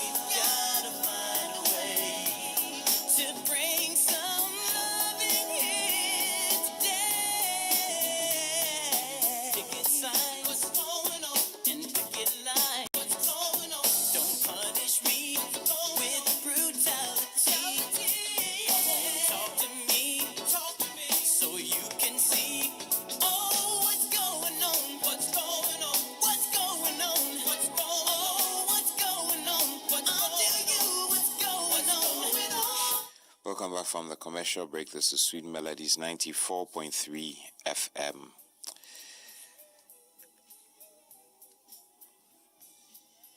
[SPEAKER 6] we've gotta find a way to bring some loving here today. Picket signs, what's going on? And picket lines, what's going on? Don't punish me with brutality. Come on, talk to me, so you can see. Oh, what's going on? What's going on? What's going on? What's going on? Oh, what's going on? I'll tell you what's going on.
[SPEAKER 7] Welcome back from the commercial break. This is Sweet Melodies 94.3 FM.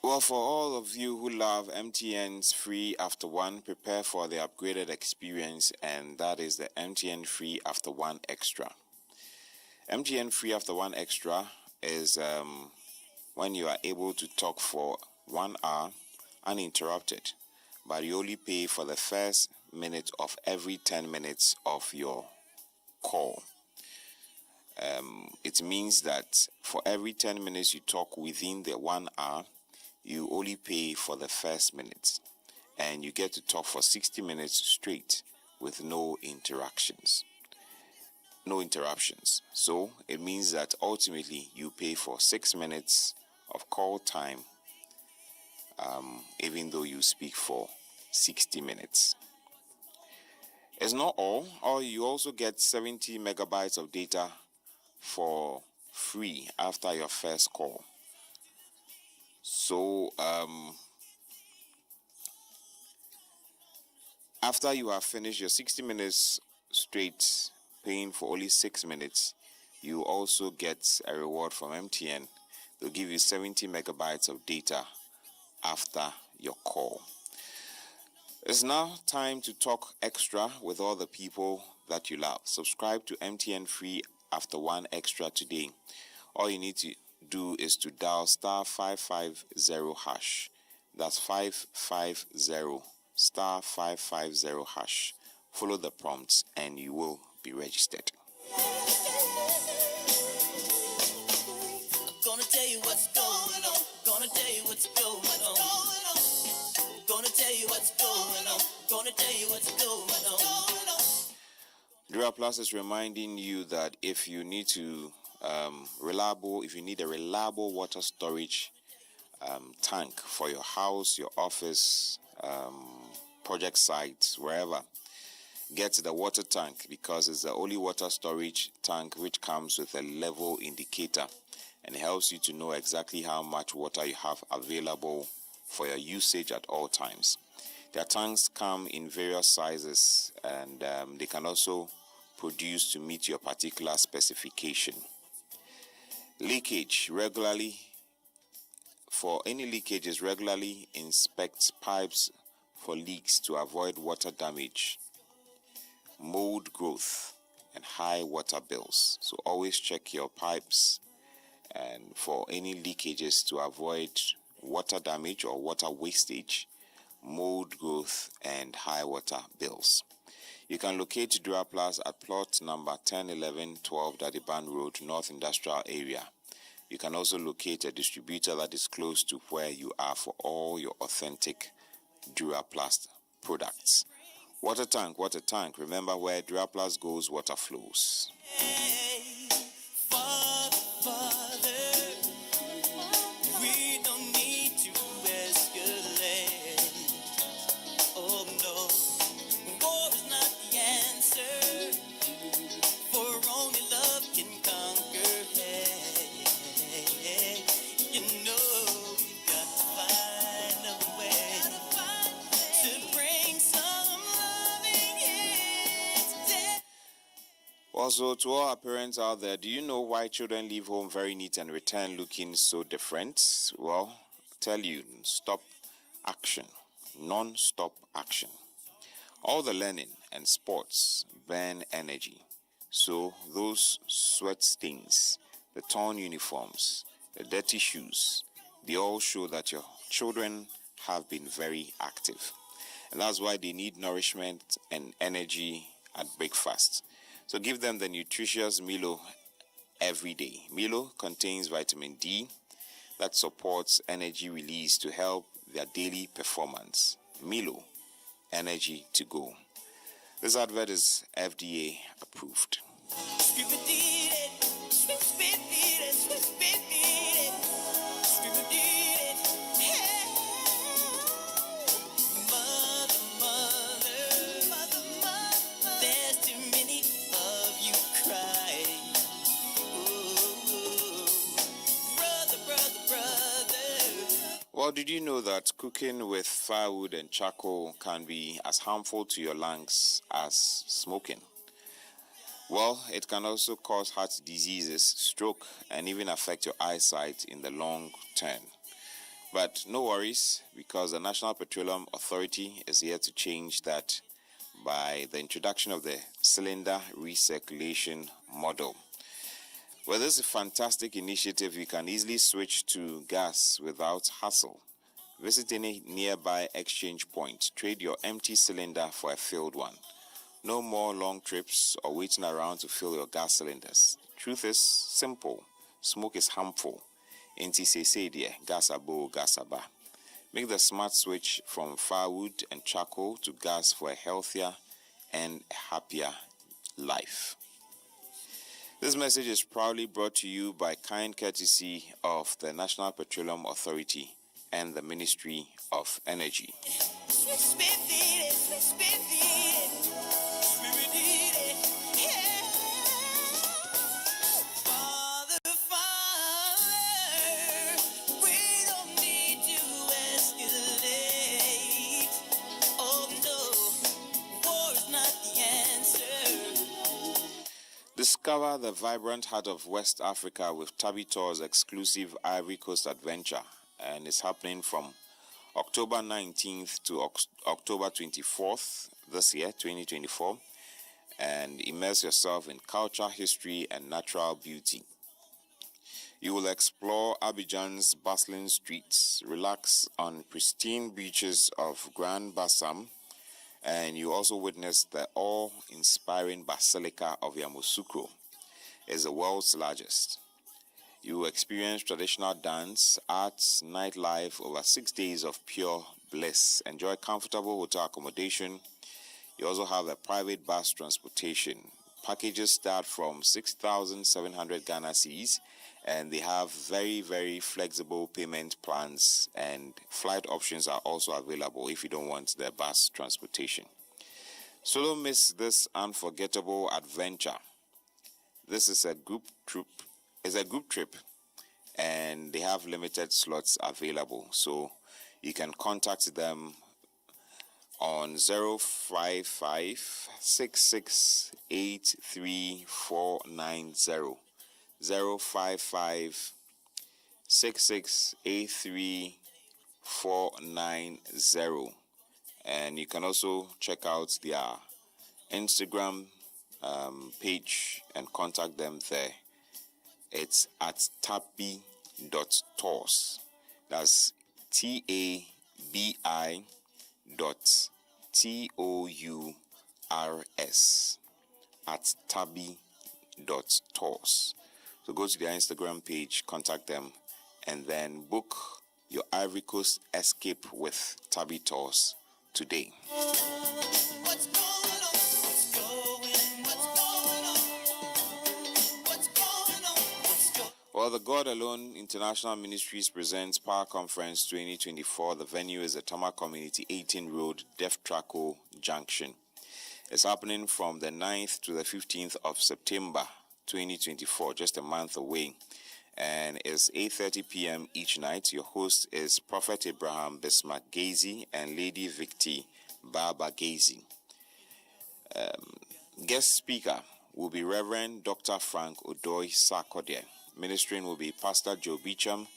[SPEAKER 7] Well, for all of you who love MTN's Free After One, prepare for the upgraded experience, and that is the MTN Free After One Extra. MTN Free After One Extra is when you are able to talk for 1 hour uninterrupted, but you only pay for the first minute of every 10 minutes of your call. It means that for every 10 minutes you talk within the 1 hour, you only pay for the first minute, and you get to talk for 60 minutes straight with no interruptions. So it means that ultimately you pay for 6 minutes of call time, even though you speak for 60 minutes. It's not all, or you also get 70 megabytes of data for free after your first call. So after you have finished your 60 minutes straight, paying for only 6 minutes, you also get a reward from MTN. They'll give you 70 megabytes of data after your call. It's now time to talk extra with all the people that you love. Subscribe to MTN Free After One Extra today. All you need to do is to dial star 550 hash. That's 550 star 550 hash. Follow the prompts and you will be registered.
[SPEAKER 6] Gonna tell you what's going on. Gonna tell you what's going on. Gonna tell you what's going on. Gonna tell you what's going on.
[SPEAKER 7] Dura Plus is reminding you that if you need to if you need a reliable water storage tank for your house, your office, project sites, wherever, get the water tank, because it's the only water storage tank which comes with a level indicator and helps you to know exactly how much water you have available for your usage at all times. Their tanks come in various sizes, and they can also produce to meet your particular specification. Leakage regularly. For any leakages, regularly inspect pipes for leaks to avoid water damage, mold growth, and high water bills. So always check your pipes and for any leakages to avoid water damage or water wastage, mold growth, and high water bills. You can locate Dura Plus at plot number 101112 Dadiban Road, North Industrial Area. You can also locate a distributor that is close to where you are for all your authentic Dura Plus products. Water tank. Remember, where Dura Plus goes, water flows.
[SPEAKER 6] We don't need to escalate. Oh no, war is not the answer, for only love can conquer hate. You know we've got to find a way to bring some loving here today.
[SPEAKER 7] Also, to all our parents out there, do you know why children leave home very neat and return looking so different? Well, I'll tell you, stop action, non-stop action. All the learning and sports burn energy. So those sweat stains, the torn uniforms, the dirty shoes, they all show that your children have been very active. And that's why they need nourishment and energy at breakfast. So give them the nutritious Milo every day. Milo contains vitamin D that supports energy release to help their daily performance. Milo, energy to go. This advert is FDA approved.
[SPEAKER 6] There's too many of you crying. Brother.
[SPEAKER 7] Well, did you know that cooking with firewood and charcoal can be as harmful to your lungs as smoking? Well, it can also cause heart diseases, stroke, and even affect your eyesight in the long term. But no worries, because the National Petroleum Authority is here to change that by the introduction of the cylinder recirculation model. With this fantastic initiative, you can easily switch to gas without hassle. Visit any nearby exchange point. Trade your empty cylinder for a filled one. No more long trips or waiting around to fill your gas cylinders. Truth is simple. Smoke is harmful. Inti se die, gas abo, gas aba. Make the smart switch from firewood and charcoal to gas for a healthier and happier life. This message is proudly brought to you by kind courtesy of the National Petroleum Authority and the Ministry of Energy. Discover the vibrant heart of West Africa with Tabby Tour's exclusive Ivory Coast adventure, and it's happening from October 19th to October 24th this year, 2024, and immerse yourself in culture, history, and natural beauty. You will explore Abidjan's bustling streets, relax on pristine beaches of Grand Bassam, and you also witness the awe-inspiring Basilica of Yamoussoukro. It's the world's largest. You will experience traditional dance, arts, nightlife over 6 days of pure bliss. Enjoy comfortable hotel accommodation. You also have a private bus transportation. Packages start from 6,700 Ghana cedis, and they have very, very flexible payment plans, and flight options are also available if you don't want the bus transportation. So don't miss this unforgettable adventure. This is a group trip. It's a group trip, and they have limited slots available. So you can contact them on 055 6683490. 055 6683490, and you can also check out their Instagram page and contact them there. It's at tabi.tours. That's TABI.TOURS at tabi.tours. So go to their Instagram page, contact them, and then book your Ivory Coast escape with Tabby Tours today. Well, the God Alone International Ministries presents Power Conference 2024. The venue is the Tama Community 18 Road, Def Traco Junction. It's happening from the 9th to the 15th of September 2024, just a month away, and it's 8:30 p.m. each night. Your host is Prophet Abraham Bismarck Gazy and Lady Victi Baba Gazy. Guest speaker will be Reverend Dr. Frank Odoi Sarkodie. Ministering will be Pastor Joe Beecham.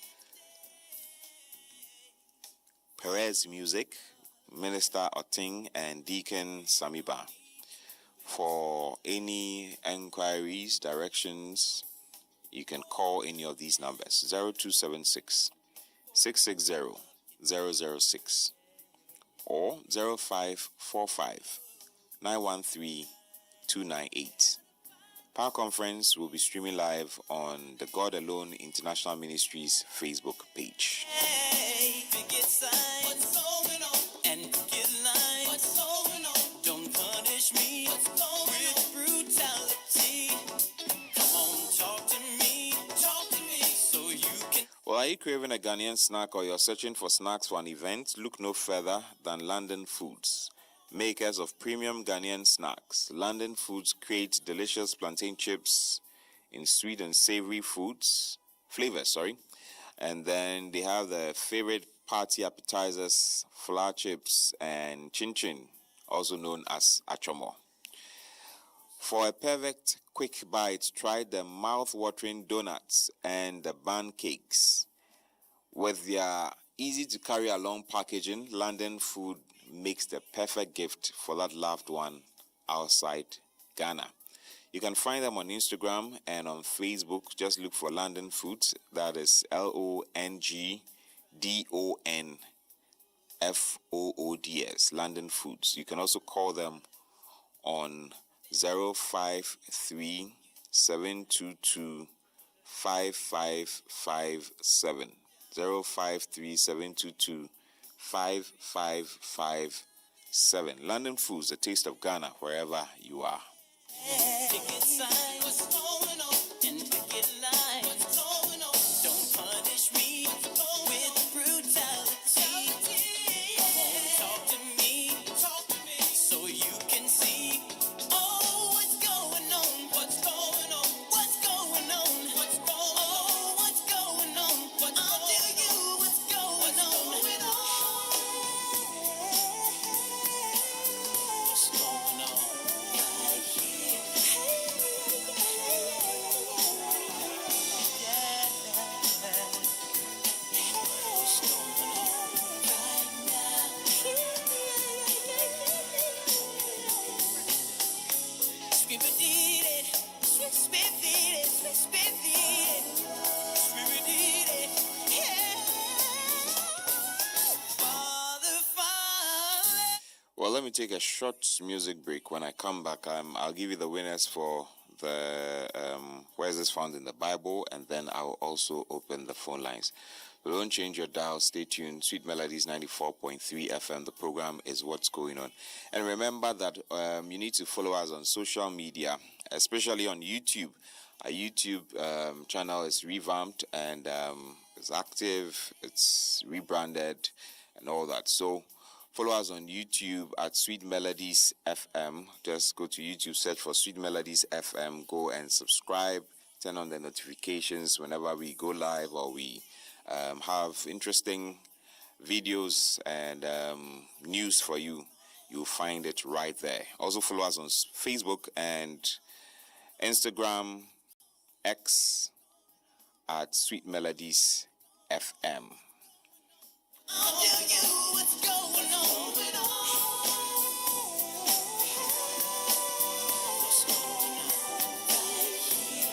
[SPEAKER 7] Perez Music, Minister Oting, and Deacon Samiba. For any enquiries, directions, you can call any of these numbers: 0276 660 006 or 0545 913 298. Power Conference will be streaming live on the God Alone International Ministries Facebook page. Well, are you craving a Ghanaian snack, or you're searching for snacks for an event? Look no further than London Foods, makers of premium Ghanaian snacks. London Foods create delicious plantain chips in sweet and savory flavors, and then they have the favorite party appetizers, flour chips, and chin chin, also known as achomo. For a perfect quick bite, try the mouth-watering donuts and the bun cakes. With their easy-to-carry along packaging, London Food makes the perfect gift for that loved one outside Ghana. You can find them on Instagram and on Facebook. Just look for London Foods. That is LONGDON FOODS, London Foods. You can also call them on 053 722 5557. 053 722 5557. London Foods, the taste of Ghana, wherever you are.
[SPEAKER 6] Picket signs, what's going on? And picket lines, what's going on? Don't punish me with brutality. Come on, talk to me, so you can see. Oh, what's going on? What's going on? What's going on? What's going on? Oh, what's going on? I'll tell you what's going on. What's going on? Right here. What's going on right now? Spirit-dee-dee, spirit-dee-dee, spirit-dee-dee, spirit-dee-dee, yeah. Father, Father.
[SPEAKER 7] Well, let me take a short music break. When I come back, I'll give you the winners for the where is this found in the Bible, and then I'll also open the phone lines. So don't change your dial. Stay tuned. Sweet Melodies 94.3 FM. The program is What's Going On. And remember that you need to follow us on social media, especially on YouTube. Our YouTube channel is revamped and it's active. It's rebranded and all that. So follow us on YouTube at Sweet Melodies FM. Just go to YouTube, search for Sweet Melodies FM. Go and subscribe. Turn on the notifications whenever we go live or we have interesting videos and news for you. You'll find it right there. Also follow us on Facebook and Instagram, X at Sweet Melodies FM.
[SPEAKER 6] I'll tell you what's going on. What's going on right here?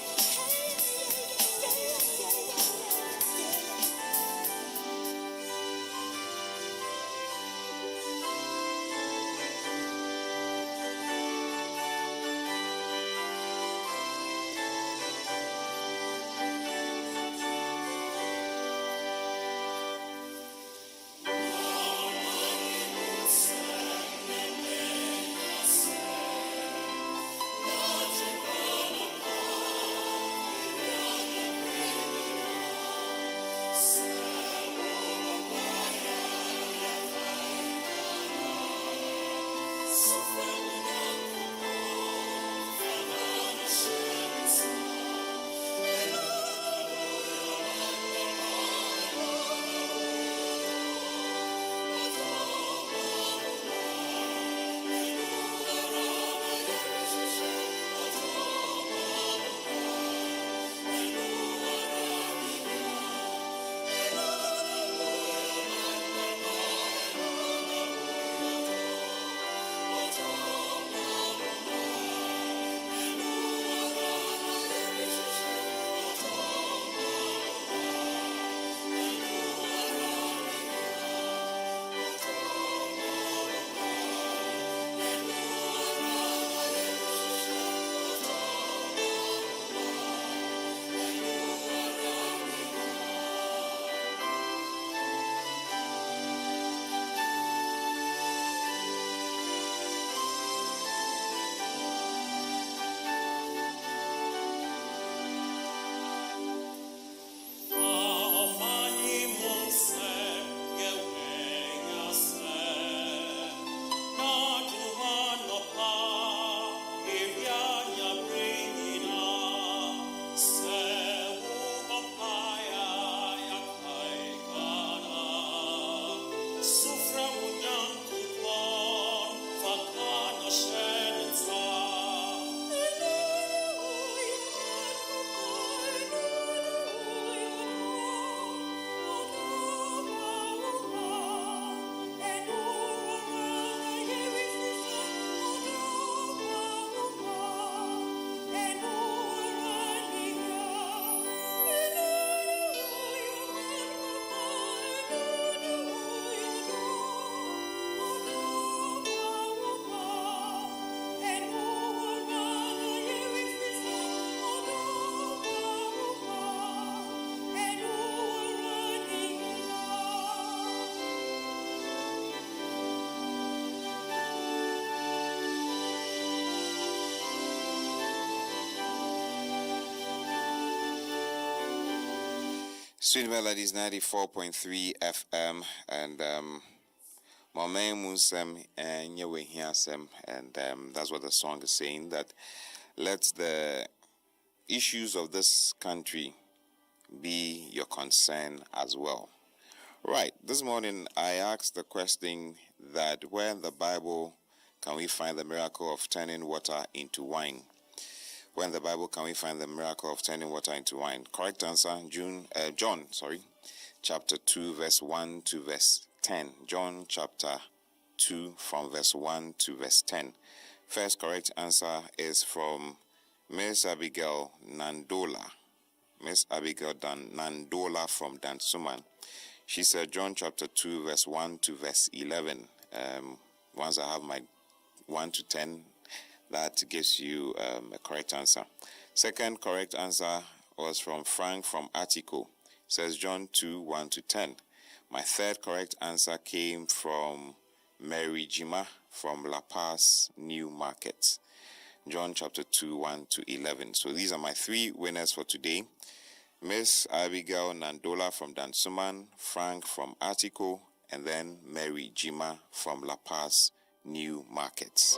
[SPEAKER 7] Sweet Melodies 94.3 FM, and my name Musem and Yawehiyasem, and that's what the song is saying, that let the issues of this country be your concern as well. Right, this morning I asked the question that where in the Bible can we find the miracle of turning water into wine? Where in the Bible can we find the miracle of turning water into wine? Correct answer, John, chapter 2, verse 1 to verse 10. John chapter 2 from verse 1 to verse 10. First correct answer is from Miss Abigail Nandola. Miss Abigail Nandola from Dansuman. She said John chapter 2 verse 1 to verse 11. Once I have my 1 to 10, that gives you a correct answer. Second correct answer was from Frank from Atiko. Says John 2 1 to 10. My third correct answer came from Mary Jima from La Paz New Market. John chapter 2 1 to 11. So these are my three winners for today. Miss Abigail Nandola from Dansuman, Frank from Atiko, and then Mary Jima from La Paz New Markets.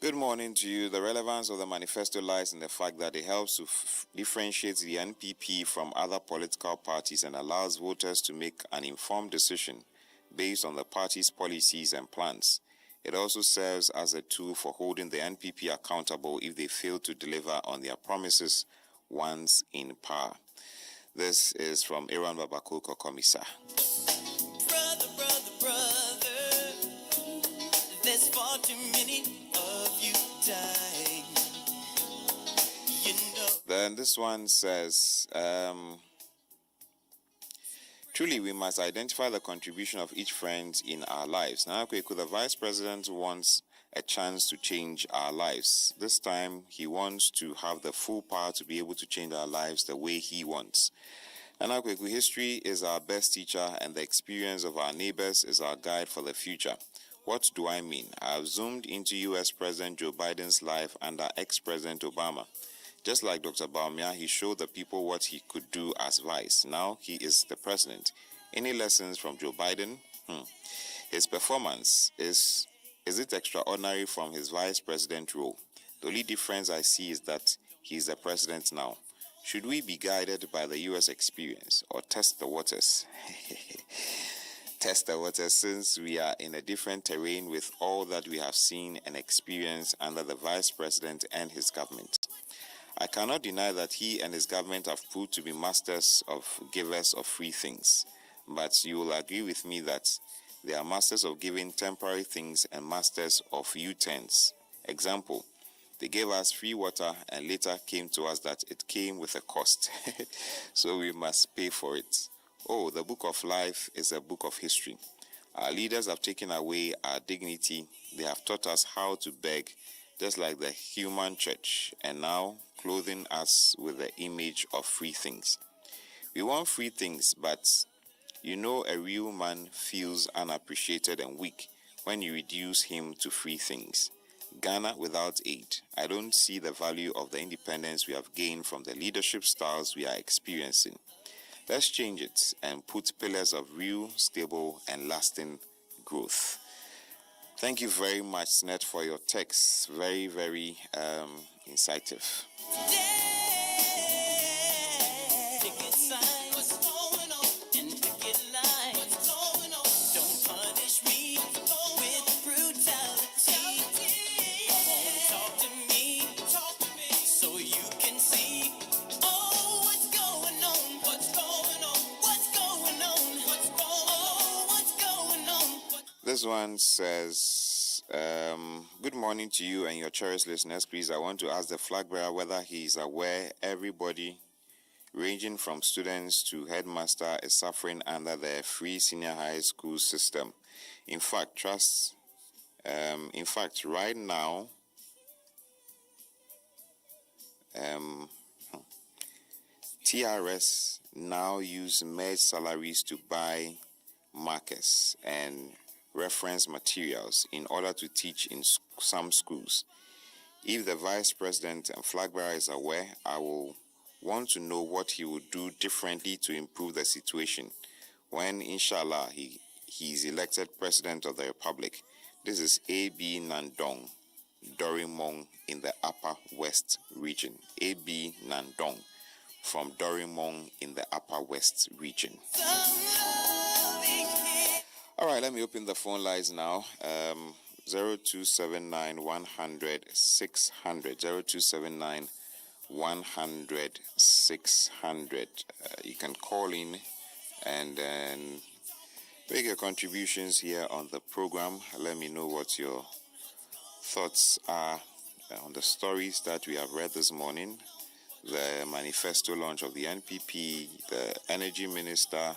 [SPEAKER 7] Good morning to you. The relevance of the manifesto lies in the fact that it helps to differentiate the NPP from other political parties and allows voters to make an informed decision based on the party's policies and plans. It also serves as a tool for holding the NPP accountable if they fail to deliver on their promises once in power. This is from Aaron Babakoko Komisa.
[SPEAKER 6] Brother, there's far too many of you dying. You know.
[SPEAKER 7] Then this one says, truly, we must identify the contribution of each friend in our lives. Now, Kweku, the Vice President wants a chance to change our lives. This time, he wants to have the full power to be able to change our lives the way he wants. And now, Kweku, history is our best teacher, and the experience of our neighbors is our guide for the future. What do I mean? I have zoomed into U.S. President Joe Biden's life under ex-President Obama. Just like Dr. Baumia, he showed the people what he could do as vice. Now he is the president. Any lessons from Joe Biden? His performance, is it extraordinary from his vice president role? The only difference I see is that he is the president now. Should we be guided by the U.S. experience or test the waters? Test the waters, since we are in a different terrain with all that we have seen and experienced under the vice president and his government. I cannot deny that he and his government have proved to be masters of givers of free things. But you will agree with me that they are masters of giving temporary things and masters of U-turns. Example, they gave us free water and later came to us that it came with a cost. So we must pay for it. Oh, the book of life is a book of history. Our leaders have taken away our dignity. They have taught us how to beg, just like the human church, and now clothing us with the image of free things. We want free things, but you know a real man feels unappreciated and weak when you reduce him to free things. Ghana without aid. I don't see the value of the independence we have gained from the leadership styles we are experiencing. Let's change it and put pillars of real, stable, and lasting growth. Thank you very much, Snet, for your text. Very, very incisive. This one says, good morning to you and your cherished listeners. Please, I want to ask the flag bearer whether he is aware everybody, ranging from students to headmaster, is suffering under the free senior high school system. In fact, right now, TRS now use merged salaries to buy markers and reference materials in order to teach in some schools. If the Vice President and flag bearer is aware, I will want to know what he would do differently to improve the situation when, inshallah, he is elected President of the Republic. This is A.B. Nandong, Dorimong in the Upper West region. A.B. Nandong from Dorimong in the Upper West region. All right, let me open the phone lines now. 0279 100 600. 0279 100 600. You can call in and then make your contributions here on the program. Let me know what your thoughts are on the stories that we have read this morning. The manifesto launch of the NPP, the energy minister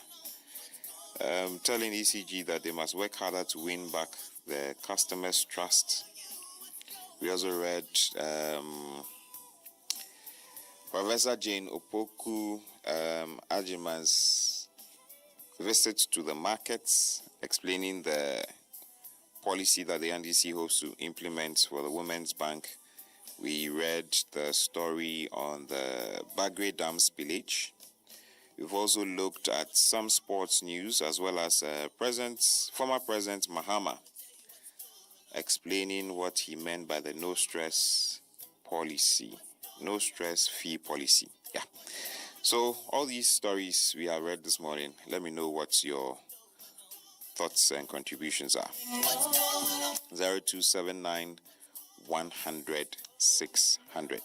[SPEAKER 7] telling ECG that they must work harder to win back the customers' trust. We also read Professor Jane Opoku Ajiman's visit to the markets, explaining the policy that the NDC hopes to implement for the Women's Bank. We read the story on the Bagre Dam spillage. We've also looked at some sports news as well as former President Mahama explaining what he meant by the no stress policy, no stress fee policy. Yeah. So all these stories we have read this morning, let me know what your thoughts and contributions are. 0279 100 600.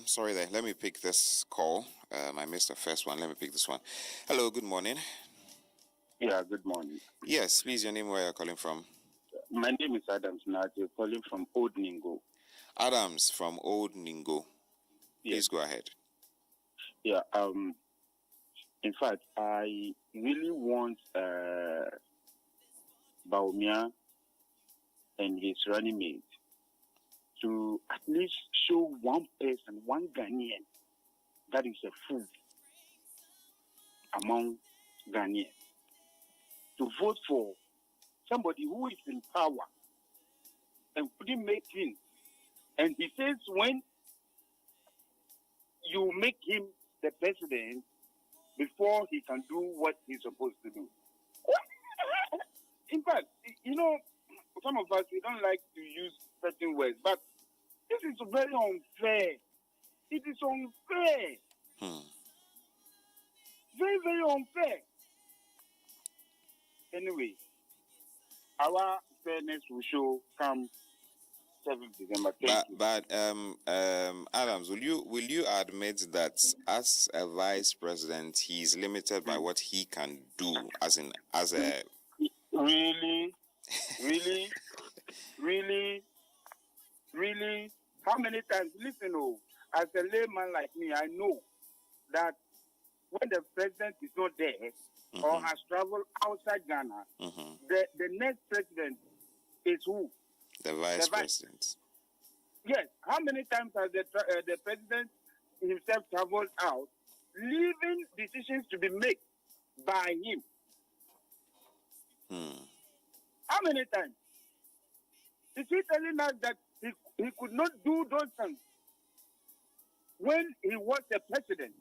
[SPEAKER 7] Sorry there. Let me pick this call. I missed the first one. Let me pick this one. Hello, good morning.
[SPEAKER 16] Yeah, good morning.
[SPEAKER 7] Yes, please, your name, where you're calling from?
[SPEAKER 16] My name is Adams Nati, calling from Old Ningo.
[SPEAKER 7] Adams from Old Ningo. Please go ahead.
[SPEAKER 16] Yeah, in fact, I really want Baumia and his running mate to at least show one person, one Ghanaian, that is a fool among Ghanaians, to vote for somebody who is in power and couldn't make him. And he says when you make him the president before he can do what he's supposed to do. In fact, you know, some of us, we don't like to use certain words, but this is very unfair. It is unfair. Very, very unfair. Anyway, our fairness will show come 7th December.
[SPEAKER 7] But Adams, will you admit that as a vice president, he is limited by what he can do as a
[SPEAKER 16] Really? How many times? Listen, as a layman like me, I know that when the president is not there or has traveled outside Ghana, the next president is who?
[SPEAKER 7] The vice president.
[SPEAKER 16] Yes. How many times has the president himself traveled out, leaving decisions to be made by him? How many times? Is he telling us that he could not do those things when he was the president?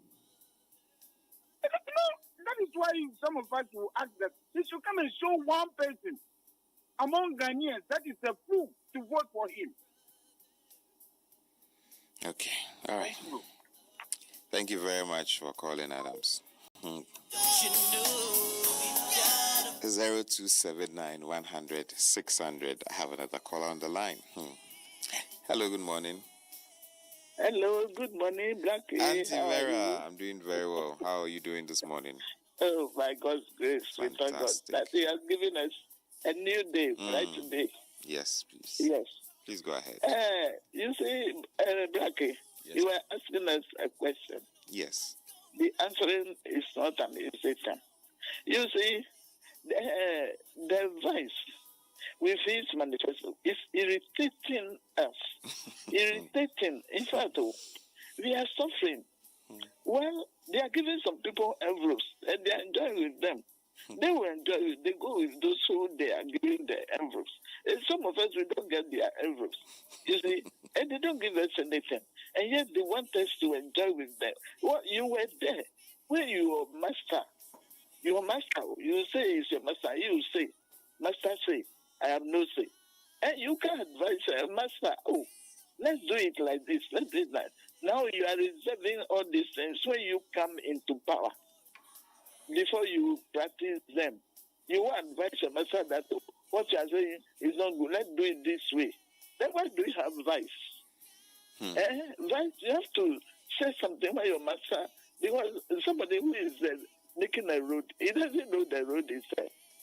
[SPEAKER 16] You know, that is why some of us will ask that he should come and show one person among Ghanaians that is a fool to vote for him.
[SPEAKER 7] Okay, all right. Thank you very much for calling, Adams. 0279 100 600. I have another caller on the line. Hello, good morning.
[SPEAKER 17] Hello, good morning, Blackie.
[SPEAKER 7] Auntie Vera, I'm doing very well. How are you doing this morning?
[SPEAKER 17] Oh, by God's grace, we thank God that He has given us a new day, right today.
[SPEAKER 7] Yes, please.
[SPEAKER 17] Yes.
[SPEAKER 7] Please go ahead.
[SPEAKER 17] You see, Blackie, you were asking us a question.
[SPEAKER 7] Yes.
[SPEAKER 17] The answering is not an easy thing. You see, the voice with his manifesto is irritating us. Irritating. In fact, we are suffering. Well, they are giving some people envelopes and they are enjoying with them. They will enjoy it. They go with those who they are giving the envelopes. And some of us, we don't get their envelopes. You see, and they don't give us anything. And yet they want us to enjoy with them. Well, you were there. When your master, you say it's your master. You say, master say, I have no say. And you can advise a master, oh, let's do it like this. Let's do it like that. Now you are reserving all these things when you come into power. Before you practice them, you will advise your master that what you are saying is not good. Let's do it this way. Then why do you have vice? Vice, you have to say something by your master, because somebody who is making a road, he doesn't know the road is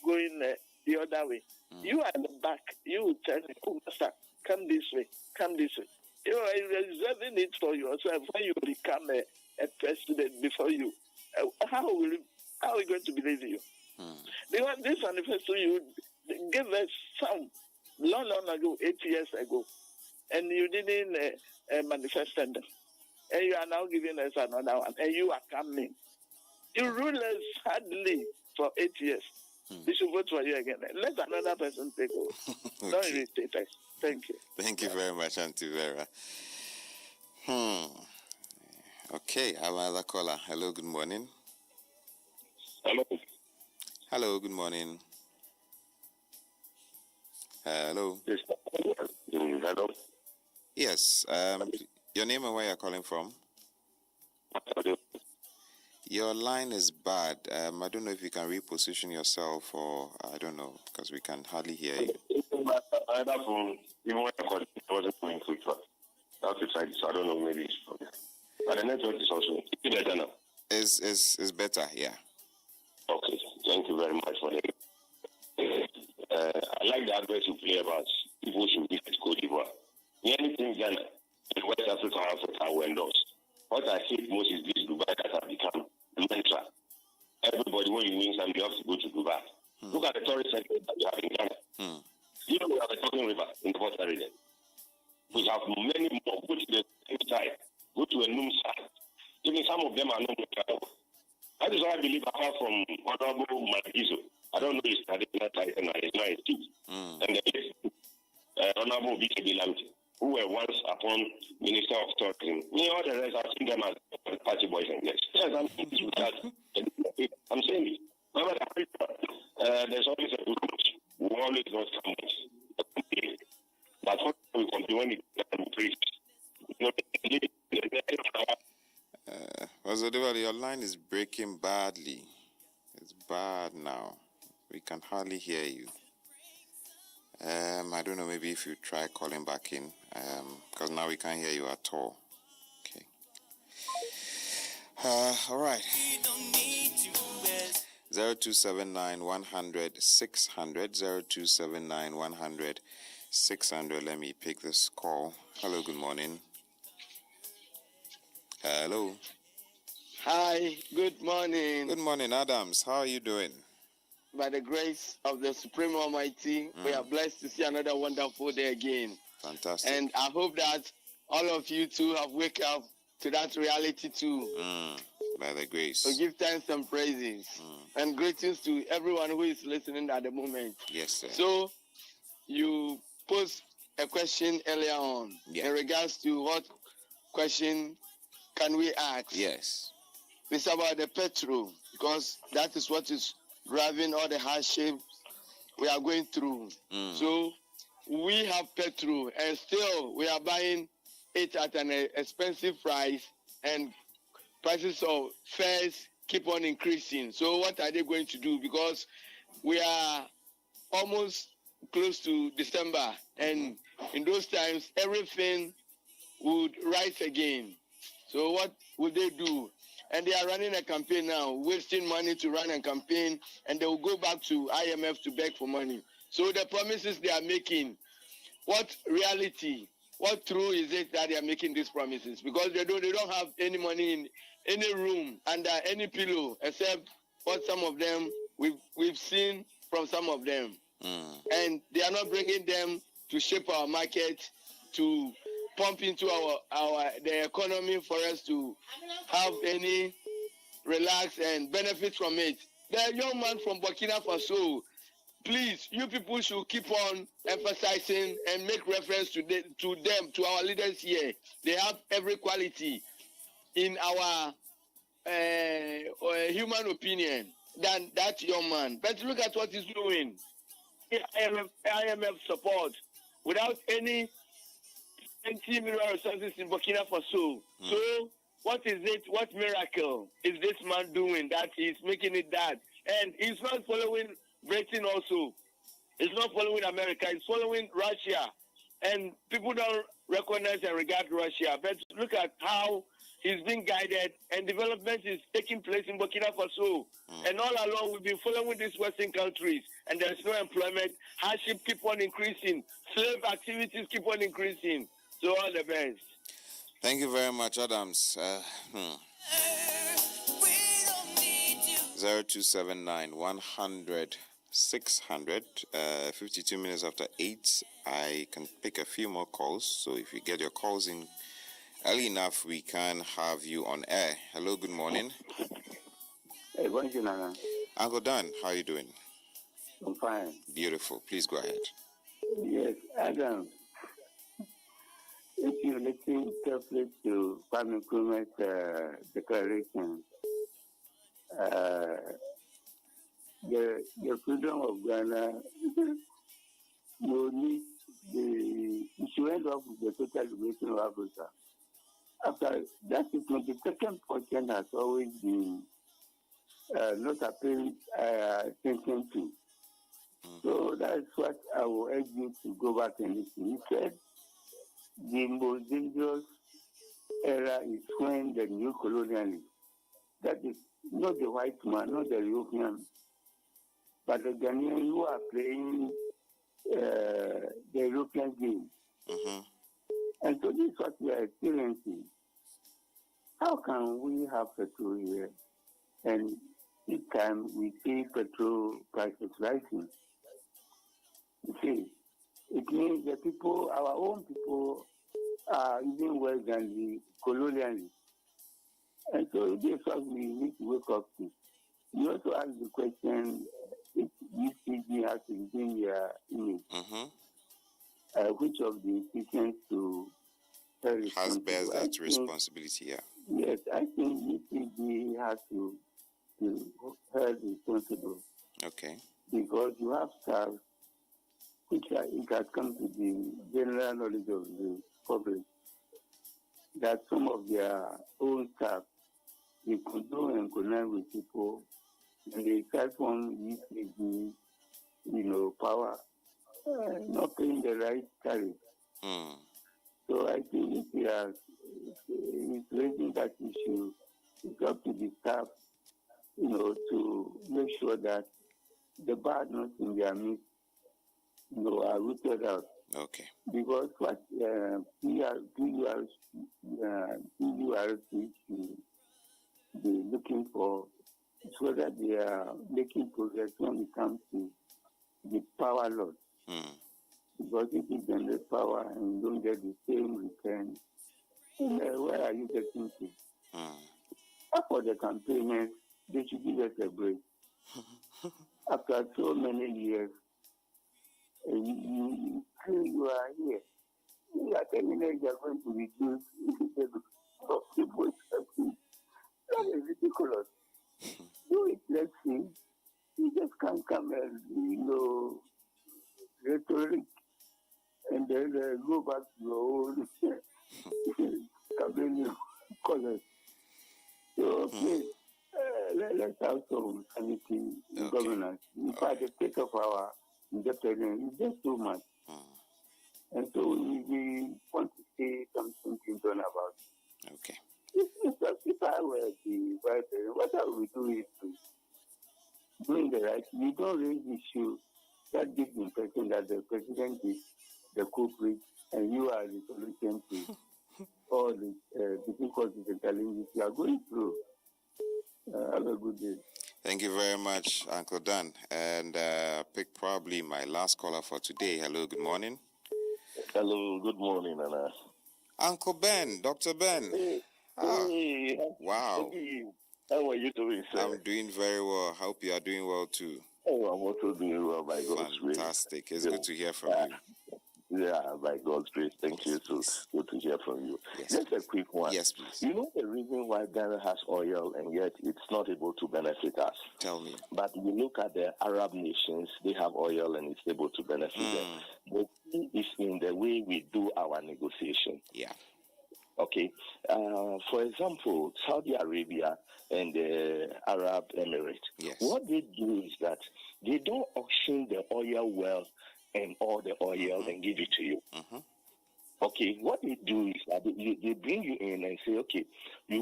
[SPEAKER 17] going the other way. You are in the back. You will tell him, oh, master, come this way, come this way. You are reserving it for yourself when you become a president before you. How are we going to believe you? Because this manifesto you gave us some long ago, 8 years ago, and you didn't manifest them. And you are now giving us another one, and you are coming. You rule us hardly for 8 years. We should vote for you again. Let another person take over.
[SPEAKER 7] Okay.
[SPEAKER 17] Don't irritate us. Thank you.
[SPEAKER 7] Thank you very much, Auntie Vera. Okay, I have another caller. Hello, good morning.
[SPEAKER 18] Hello.
[SPEAKER 7] Hello, good morning. Hello.
[SPEAKER 18] Yes. Hello.
[SPEAKER 7] Yes. Your name and where you're calling from? Your line is bad. I don't know if you can reposition yourself or I don't know because we can hardly hear you.
[SPEAKER 18] Even when I called, it wasn't going quick. I have to try this. I don't know, maybe it's okay. But the network is also better now.
[SPEAKER 7] It's better, yeah.
[SPEAKER 18] Okay, thank you very much for that. I like the advice you play about people should visit Cote d'Ivoire. Anything Ghana and West Africa will endorse. What I hate most is this Dubai that has become a mantra. Everybody, when you win something, you have to go to Dubai. Look at the tourist center that you have in Ghana. You know, we have a talking river in the Port Area. We have many more. Go to the side, go to a Num side. Even some of them are not travel. That is why I believe, apart from Honorable Madizo, I don't know his traditional title, it's not his too. And there is Honorable B.K.B. Lamte, who were once upon Minister of Tourism. Me, all the rest, I've seen them as party boys and girls. Yes, I'm saying it. Remember that there's always a good coach. We always want someone. But what we complain when it preach.
[SPEAKER 7] Ozodeva, your line is breaking badly. It's bad now. We can hardly hear you. I don't know, maybe if you try calling back in, because now we can't hear you at all. Okay. All right. 0279 100 600 0279 100 600. Let me pick this call. Hello, good morning. Hello.
[SPEAKER 19] Hi, good morning.
[SPEAKER 7] Good morning, Adams. How are you doing?
[SPEAKER 19] By the grace of the Supreme Almighty, we are blessed to see another wonderful day again.
[SPEAKER 7] Fantastic.
[SPEAKER 19] And I hope that all of you too have wake up to that reality too.
[SPEAKER 7] By the grace.
[SPEAKER 19] So give thanks and praises. And greetings to everyone who is listening at the moment.
[SPEAKER 7] Yes, sir.
[SPEAKER 19] So you posed a question earlier on in regards to what question can we ask?
[SPEAKER 7] Yes.
[SPEAKER 19] It's about the petrol, because that is what is driving all the hardships we are going through. So we have petrol and still we are buying it at an expensive price and prices of fares keep on increasing. So what are they going to do? Because we are almost close to December and in those times everything would rise again. So what would they do? And they are running a campaign now, wasting money to run a campaign, and they will go back to IMF to beg for money. So the promises they are making, what reality, what true is it that they are making these promises? Because they don't have any money in any room under any pillow except what some of them we've seen from some of them. And they are not bringing them to shape our market, to pump into the economy for us to have any relax and benefit from it. The young man from Burkina Faso, please, you people should keep on emphasizing and make reference to them, to our leaders here. They have every quality in our human opinion than that young man. But look at what he's doing. IMF support without any 20 million resources in Burkina Faso. So what is it? What miracle is this man doing that he's making it that? And he's not following Britain also. He's not following America. He's following Russia. And people don't recognize and regard Russia. But look at how he's being guided and development is taking place in Burkina Faso. And all along we've been following these Western countries and there's no employment. Hardship keep on increasing. Slave activities keep on increasing. So all the best.
[SPEAKER 7] Thank you very much, Adams. 0279 100 600. 52 minutes after 8. I can pick a few more calls. So if you get your calls in early enough, we can have you on air. Hello, good morning.
[SPEAKER 20] Hey, bonjour, Nana.
[SPEAKER 7] Uncle Dan, how are you doing?
[SPEAKER 20] I'm fine.
[SPEAKER 7] Beautiful. Please go ahead.
[SPEAKER 20] Yes, Adam. If you listen carefully to Kwame Nkrumah's declaration, the freedom of Ghana will need you should end up with the total liberation of Africa. After that statement, the second portion has always been not apparent attention to. So that's what I will urge you to go back and listen. He said the most dangerous era is when the new colonialists, that is not the white man, not the European, but the Ghanaians who are playing the European game. And so this is what we are experiencing. How can we have petrol here and each time we see petrol prices rising? You see, it means the people, our own people, are even worse than the colonialists. And so this is what we need to wake up to. You also ask the question, if UCG has to regain their image, which of the institutions to
[SPEAKER 7] has bears that responsibility, yeah.
[SPEAKER 20] Yes, I think UCG has to hold responsible.
[SPEAKER 7] Okay.
[SPEAKER 20] Because you have staff which it has come to the general knowledge of the public that some of their own staff, they control and connect with people and they try from UCG, power, not paying the right tariff. So I think it's raising that issue. It's up to the staff, to make sure that the badness in their midst, are rooted out.
[SPEAKER 7] Okay.
[SPEAKER 20] Because what PURC should be looking for is whether they are making progress when it comes to the power loss. Because if you generate power and you don't get the same return, where are you getting to? For the campaigners, they should give us a break. After so many years, you are here. You are telling us you are going to reduce the of people. That is ridiculous. Do it, let's see. You just can't come and, rhetoric and then go back to your own campaign colors. So, please, let's have some sanity in governance. In fact, the state of our independence is just too much. And so we want to see something done about it.
[SPEAKER 7] Okay.
[SPEAKER 20] If I were the vice president, what I would do is to doing the right. We don't raise issues that gives the impression that the president is the culprit, and you are the solution to all the difficulties and challenges you are going through. Have a good day.
[SPEAKER 7] Thank you very much, Uncle Dan. And pick probably my last caller for today. Hello, good morning.
[SPEAKER 18] Hello, good morning, Anna.
[SPEAKER 7] Uncle Ben, Dr. Ben.
[SPEAKER 18] Hey,
[SPEAKER 7] Wow.
[SPEAKER 18] How are you doing, sir?
[SPEAKER 7] I'm doing very well. Hope you are doing well too.
[SPEAKER 18] Oh, I'm also doing well, by God's grace.
[SPEAKER 7] Fantastic. It's good to hear from you.
[SPEAKER 18] Yeah, by God's grace. Thank you. So good to hear from you. Just a quick one.
[SPEAKER 7] Yes, please.
[SPEAKER 18] You know the reason why Ghana has oil and yet it's not able to benefit us?
[SPEAKER 7] Tell me.
[SPEAKER 18] But you look at the Arab nations, they have oil and it's able to benefit them. The key is in the way we do our negotiation.
[SPEAKER 7] Yeah.
[SPEAKER 18] Okay. For example, Saudi Arabia and the Arab Emirates, what they do is that they don't auction the oil well and all the oil and give it to you. Okay, what they do is that they bring you in and say, okay, we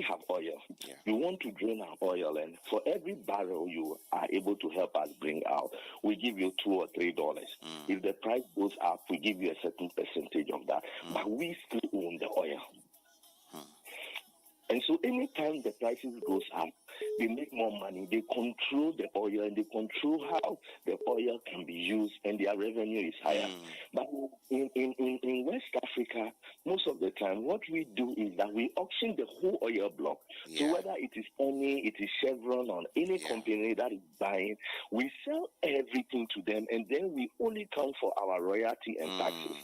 [SPEAKER 18] have oil. You want to drain our oil, and for every barrel you are able to help us bring out, we give you $2 or $3. If the price goes up, we give you a certain percentage of that. But we still own the oil. And so anytime the prices goes up, they make more money. They control the oil and they control how the oil can be used, and their revenue is higher. But in West Africa, most of the time, what we do is that we auction the whole oil block. So whether it is Eni, it is Chevron, or any company that is buying, we sell everything to them, and then we only count for our royalty and taxes.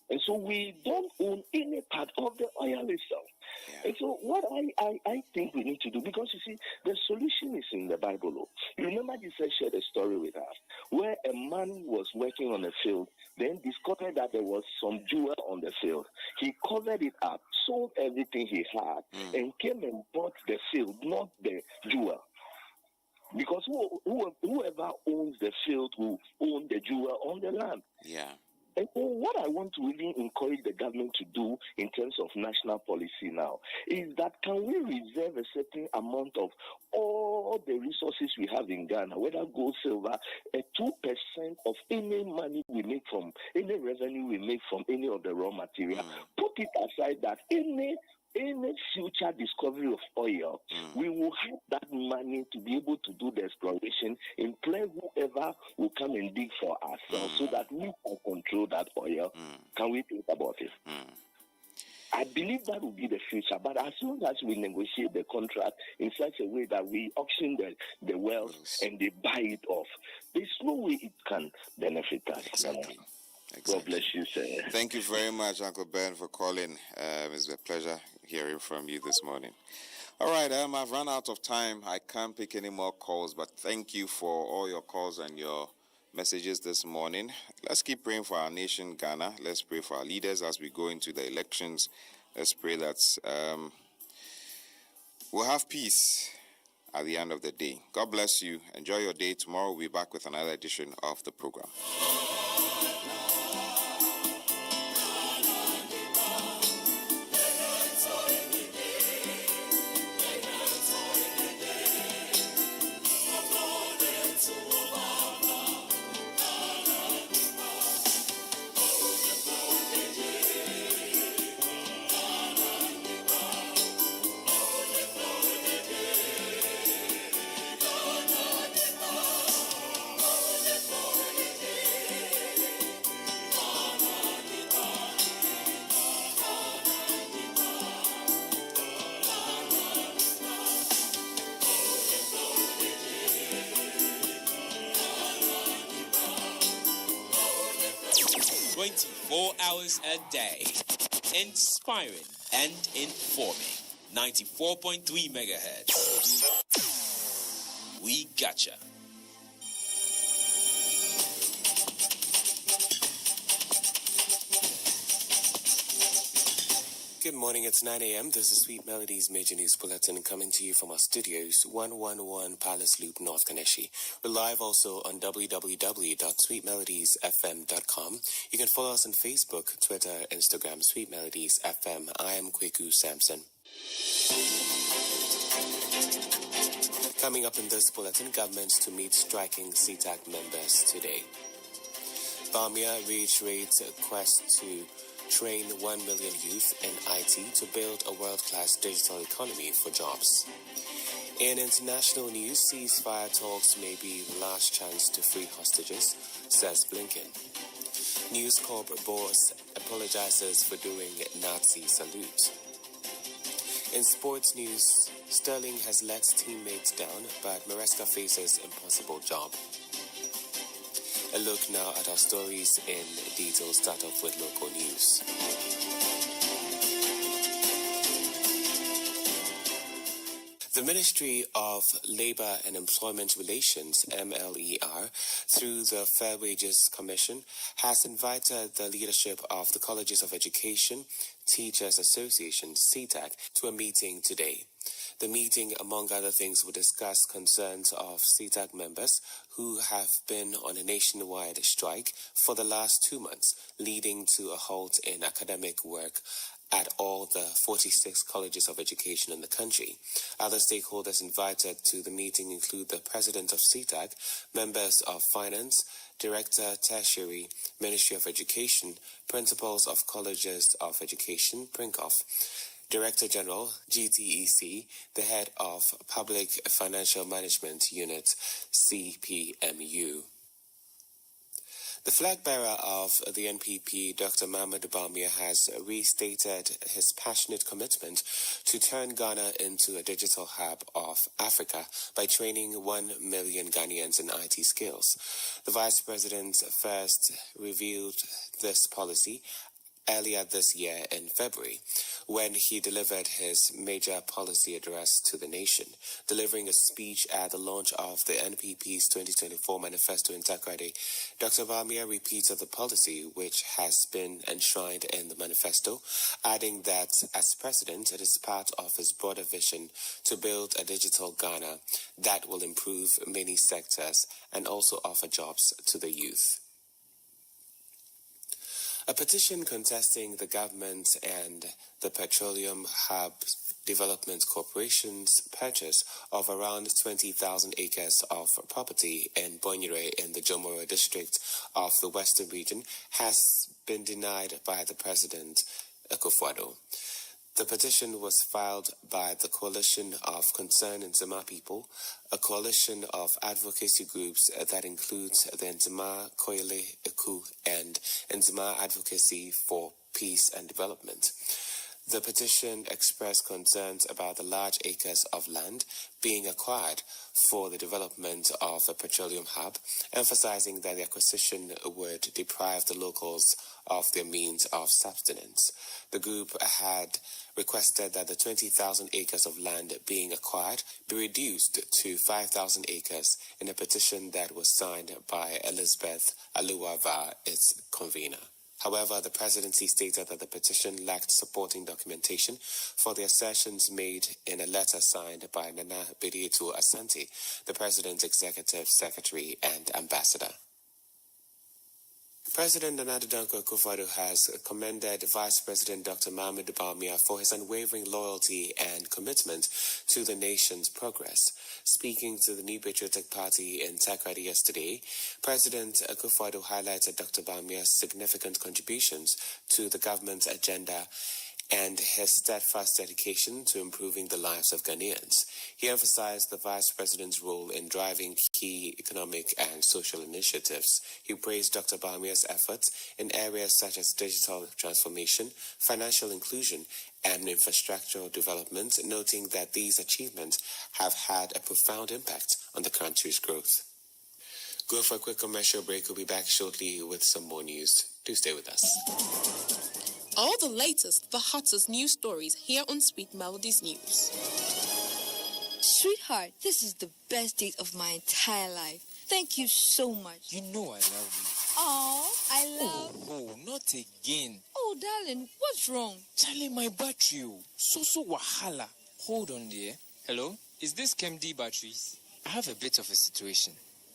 [SPEAKER 18] And so we don't own any part of the oil itself. And so what I think we need to do, because you see, the solution is in the Bible. You remember Jesus shared a story with us where a man was working on a field, then discovered that there was some jewel on the field. He covered it up, sold everything he had, and came and bought the field, not the jewel. Because whoever owns the field will own the jewel on the land.
[SPEAKER 7] Yeah.
[SPEAKER 18] And so what I want to really encourage the government to do in terms of national policy now is that can we reserve a certain amount of all the resources we have in Ghana, whether gold, silver, 2% of any money we make from, any revenue we make from any of the raw material, put it aside that any future discovery of oil, we will have that money to be able to do the exploration, employ whoever will come and dig for ourselves so that we can control that oil. Can we think about it? I believe that will be the future, but as soon as we negotiate the contract in such a way that we auction the wealth and they buy it off, there's no way it can benefit us.
[SPEAKER 7] Exactly.
[SPEAKER 18] God bless you, sir.
[SPEAKER 7] Thank you very much, Uncle Ben, for calling. It's a pleasure hearing from you this morning. All right, I've run out of time. I can't pick any more calls, but thank you for all your calls and your messages this morning. Let's keep praying for our nation, Ghana. Let's pray for our leaders as we go into the elections. Let's pray that we'll have peace at the end of the day. God bless you. Enjoy your day. Tomorrow we'll be back with another edition of the program.
[SPEAKER 21] Hours a day, inspiring and informing. 94.3 megahertz. We gotcha.
[SPEAKER 22] Good morning, it's 9 a.m. This is Sweet Melodies Major News Bulletin coming to you from our studios, 111 Palace Loop, North Kaneshi. We're live also on www.sweetmelodiesfm.com. You can follow us on Facebook, Twitter, Instagram, Sweet Melodies FM. I am Kweku Sampson. Coming up in this bulletin, government to meet striking CTAC members today. Bamia reiterates a quest to train 1 million youth in IT to build a world-class digital economy for jobs. In international news, ceasefire talks may be the last chance to free hostages, says Blinken. News Corp boss apologizes for doing Nazi salute. In sports news, Sterling has let teammates down, but Maresca faces impossible job. A look now at our stories in detail. Start off with local news. The Ministry of Labour and Employment Relations, MLER, through the Fair Wages Commission, has invited the leadership of the Colleges of Education Teachers Association, CTAC, to a meeting today. The meeting, among other things, will discuss concerns of CTAC members who have been on a nationwide strike for the last 2 months, leading to a halt in academic work at all the 46 colleges of education in the country. Other stakeholders invited to the meeting include the president of CTAC, members of finance, director tertiary, Ministry of Education, principals of colleges of education, PRINCOF, Director General, GTEC, the head of Public Financial Management Unit, CPMU. The flag bearer of the NPP, Dr. Mahmoud Bawumia, has restated his passionate commitment to turn Ghana into a digital hub of Africa by training 1 million Ghanaians in IT skills. The Vice President first revealed this policy earlier this year in February, when he delivered his major policy address to the nation. Delivering a speech at the launch of the NPP's 2024 manifesto in Takoradi, Dr. Bawumia repeated the policy which has been enshrined in the manifesto, adding that as president, it is part of his broader vision to build a digital Ghana that will improve many sectors and also offer jobs to the youth. A petition contesting the government and the Petroleum Hub Development Corporation's purchase of around 20,000 acres of property in Bonyere in the Jomoro district of the Western region has been denied by the President, Akufo-Addo. The petition was filed by the Coalition of Concerned Nzema People, a coalition of advocacy groups that includes the Nzema Koile Eku and Nzema Advocacy for Peace and Development. The petition expressed concerns about the large acres of land being acquired for the development of a petroleum hub, emphasizing that the acquisition would deprive the locals of their means of subsistence. The group had requested that the 20,000 acres of land being acquired be reduced to 5,000 acres in a petition that was signed by Elizabeth Aluwava, its convener. However, the presidency stated that the petition lacked supporting documentation for the assertions made in a letter signed by Nana Bediatu Asante, the president's executive secretary and ambassador. President Nana Danko Akufo-Addo has commended Vice President Dr. Mahmoud Bawumia for his unwavering loyalty and commitment to the nation's progress. Speaking to the New Patriotic Party in Takoradi yesterday, President Akufo-Addo highlighted Dr. Bawumia's significant contributions to the government's agenda and his steadfast dedication to improving the lives of Ghanaians. He emphasized the Vice President's role in driving key economic and social initiatives. He praised Dr. Bawumia's efforts in areas such as digital transformation, financial inclusion, and infrastructural development, noting that these achievements have had a profound impact on the country's growth. Go for a quick commercial break. We'll be back shortly with some more news. Do stay with us.
[SPEAKER 4] All the latest, the hottest news stories here on Sweet Melodies News.
[SPEAKER 9] Sweetheart, this is the best date of my entire life. Thank you so much.
[SPEAKER 23] You know I love you.
[SPEAKER 9] Oh, I love...
[SPEAKER 23] Oh, not again.
[SPEAKER 9] Oh, darling, what's wrong?
[SPEAKER 23] Charlie, my battery. So wahala. Hold on there. Hello? Is this KMD batteries? I have a bit of a situation.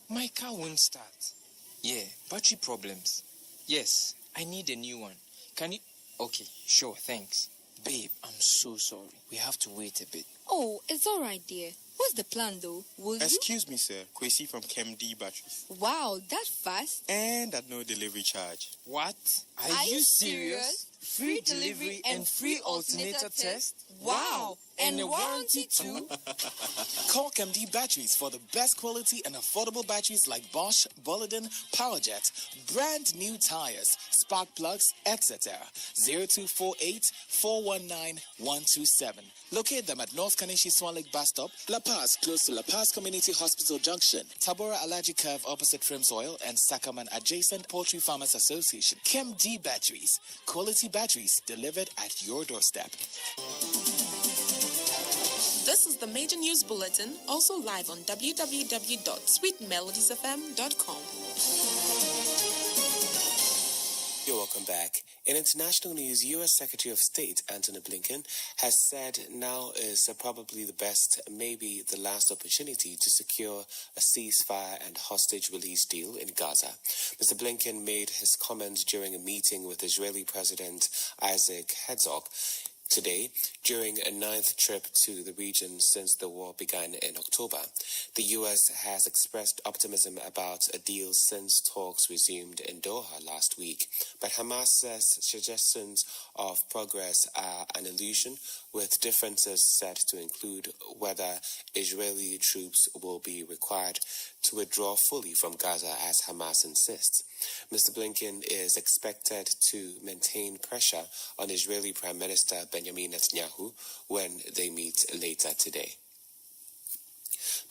[SPEAKER 23] My car won't start. Yeah, battery problems. Yes, I need a new one. Can you... Okay, sure, thanks. Babe, I'm so sorry. We have to wait a bit.
[SPEAKER 9] Oh, it's all right, dear. What's the plan, though? Will you?
[SPEAKER 3] Excuse me, sir. Kwesi from KMD Batteries.
[SPEAKER 9] Wow, that fast?
[SPEAKER 3] And at no delivery charge.
[SPEAKER 23] What? Are you serious? Free delivery and free alternator test? Wow! And a warranty too?
[SPEAKER 8] Call KMD Batteries for the best quality and affordable batteries like Bosch, Boliden, PowerJet, brand new tires, spark plugs, etc. 0248 419 127. Locate them at North Kanishi Swan Lake Bus Stop, La Paz, close to La Paz Community Hospital Junction, Tabora Alaji Curve opposite Trims Oil, and Sakaman adjacent Poultry Farmers Association. KMD Batteries. Quality batteries delivered at your doorstep.
[SPEAKER 4] This is the Major News Bulletin, also live on www.sweetmelodiesfm.com.
[SPEAKER 22] You're welcome back. In international news, U.S. Secretary of State Antony Blinken has said now is probably the best, maybe the last opportunity to secure a ceasefire and hostage release deal in Gaza. Mr. Blinken made his comments during a meeting with Israeli President Isaac Herzog today, during a 9th trip to the region since the war began in October. The U.S. has expressed optimism about a deal since talks resumed in Doha last week, but Hamas says suggestions of progress are an illusion, with differences said to include whether Israeli troops will be required to withdraw fully from Gaza as Hamas insists. Mr. Blinken is expected to maintain pressure on Israeli Prime Minister Benjamin Netanyahu when they meet later today.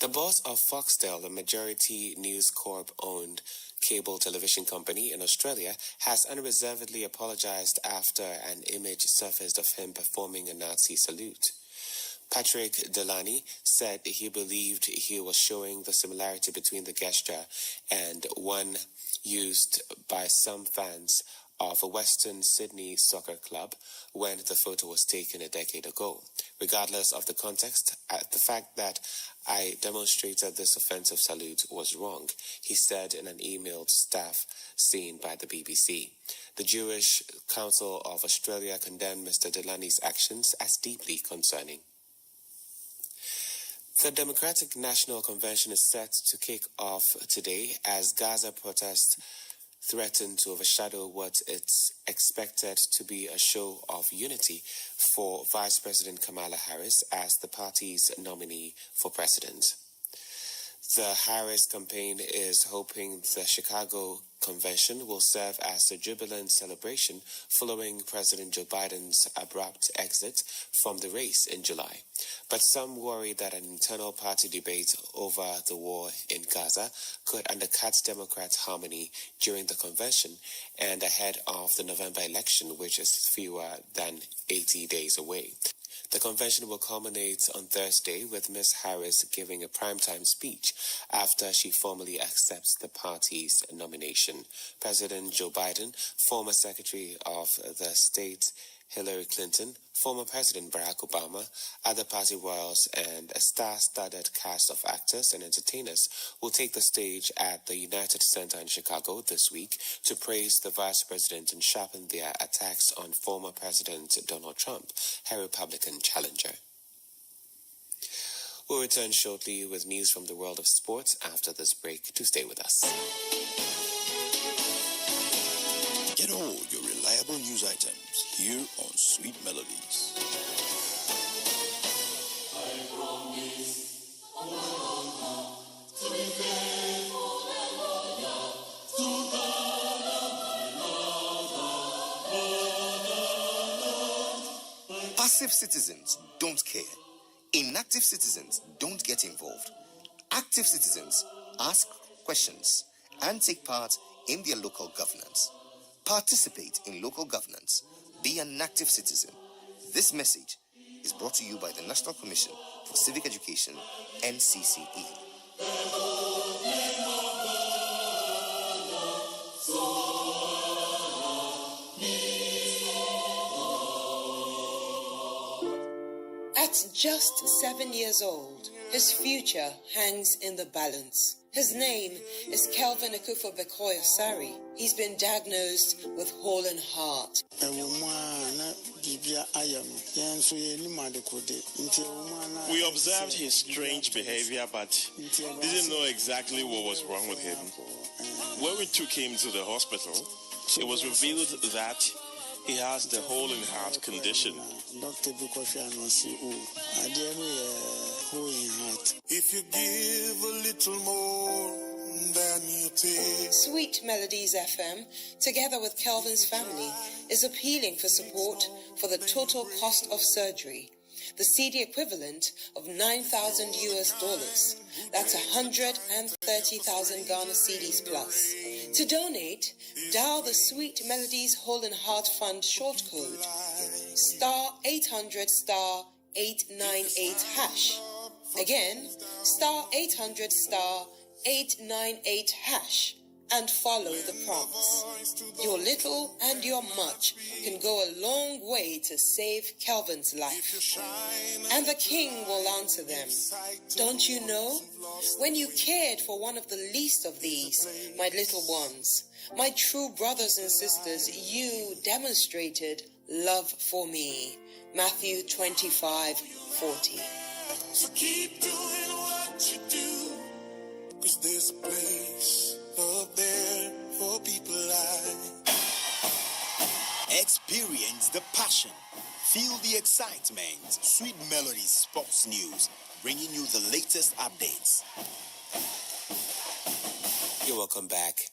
[SPEAKER 22] The boss of Foxtel, a majority News Corp-owned cable television company in Australia, has unreservedly apologized after an image surfaced of him performing a Nazi salute. Patrick Delany said he believed he was showing the similarity between the gesture and one used by some fans of a Western Sydney soccer club when the photo was taken a decade ago. Regardless of the context, the fact that I demonstrated this offensive salute was wrong, he said in an email to staff seen by the BBC. The Jewish Council of Australia condemned Mr. Delany's actions as deeply concerning. The Democratic National Convention is set to kick off today as Gaza protests threaten to overshadow what is expected to be a show of unity for Vice President Kamala Harris as the party's nominee for president. The Harris campaign is hoping the Chicago Convention will serve as a jubilant celebration following President Joe Biden's abrupt exit from the race in July. But some worry that an internal party debate over the war in Gaza could undercut Democrat harmony during the convention and ahead of the November election, which is fewer than 80 days away. The convention will culminate on Thursday with Ms. Harris giving a primetime speech after she formally accepts the party's nomination. President Joe Biden, former Secretary of the State Hillary Clinton, former President Barack Obama, other party royals, and a star-studded cast of actors and entertainers will take the stage at the United Center in Chicago this week to praise the vice president and sharpen their attacks on former President Donald Trump, her Republican challenger. We'll return shortly with news from the world of sports after this break. Do stay with us.
[SPEAKER 5] Get all your reliable news items here on Sweet Melodies.
[SPEAKER 10] Passive citizens don't care. Inactive citizens don't get involved. Active citizens ask questions and take part in their local governance. Participate in local governance. Be an active citizen. This message is brought to you by the National Commission for Civic Education, NCCE.
[SPEAKER 11] At just 7 years old, his future hangs in the balance. His name is Kelvin Akufo-Bekoya Sari. He's been diagnosed with Hall and Heart.
[SPEAKER 1] We observed his strange behavior, but didn't know exactly what was wrong with him. When we took him to the hospital, it was revealed that he has the hole in heart condition.
[SPEAKER 6] If you give a little more than you take.
[SPEAKER 11] Sweet Melodies FM, together with Kelvin's family, is appealing for support for the total cost of surgery, the CD equivalent of $9,000 US. That's 130,000 Ghana cedis plus. To donate, dial the Sweet Melodies Hole and Heart Fund short code *800 *898 hash. Again, *800 *898 hash, and follow the prompts. Your little and your much can go a long way to save Kelvin's life. And the King will answer them. Don't you know? When you cared for one of the least of these, my little ones, my true brothers and sisters, you demonstrated love for me. Matthew 25:40.
[SPEAKER 6] So keep doing what you do, 'cause there's a place up there for people like.
[SPEAKER 5] Experience the passion. Feel the excitement. Sweet Melodies Sports News, bringing you the latest updates.
[SPEAKER 22] You're welcome back.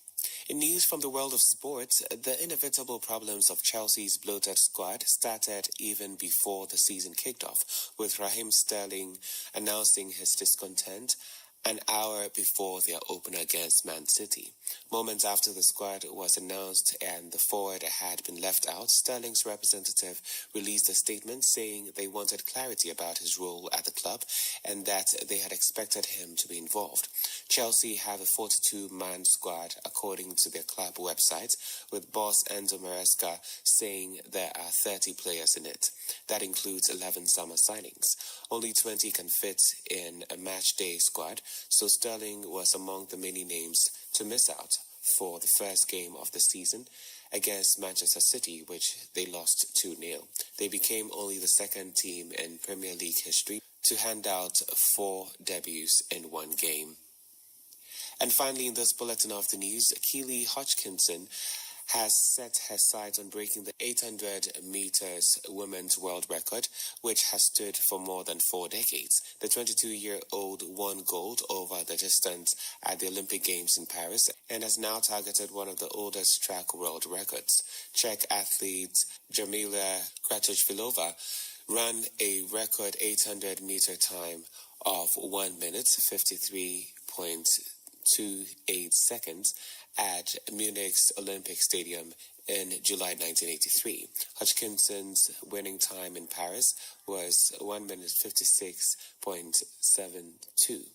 [SPEAKER 22] In news from the world of sports, the inevitable problems of Chelsea's bloated squad started even before the season kicked off, with Raheem Sterling announcing his discontent an hour before their opener against Man City. Moments after the squad was announced and the forward had been left out, Sterling's representative released a statement saying they wanted clarity about his role at the club and that they had expected him to be involved. Chelsea have a 42-man squad according to their club website, with boss Enzo Maresca saying there are 30 players in it. That includes 11 summer signings. Only 20 can fit in a match day squad, so Sterling was among the many names to miss out for the first game of the season against Manchester City, which they lost 2-0. They became only the second team in Premier League history to hand out 4 debuts in one game. And finally, in this bulletin of the news, Keely Hodgkinson has set her sights on breaking the 800 meters women's world record, which has stood for more than 4 decades. The 22-year-old won gold over the distance at the Olympic Games in Paris and has now targeted one of the oldest track world records. Czech athlete Jamila Kratochvilova ran a record 800-meter time of 1 minute, 53.28 seconds at Munich's Olympic Stadium in July 1983. Hodgkinson's winning time in Paris was 1 minute 56.72,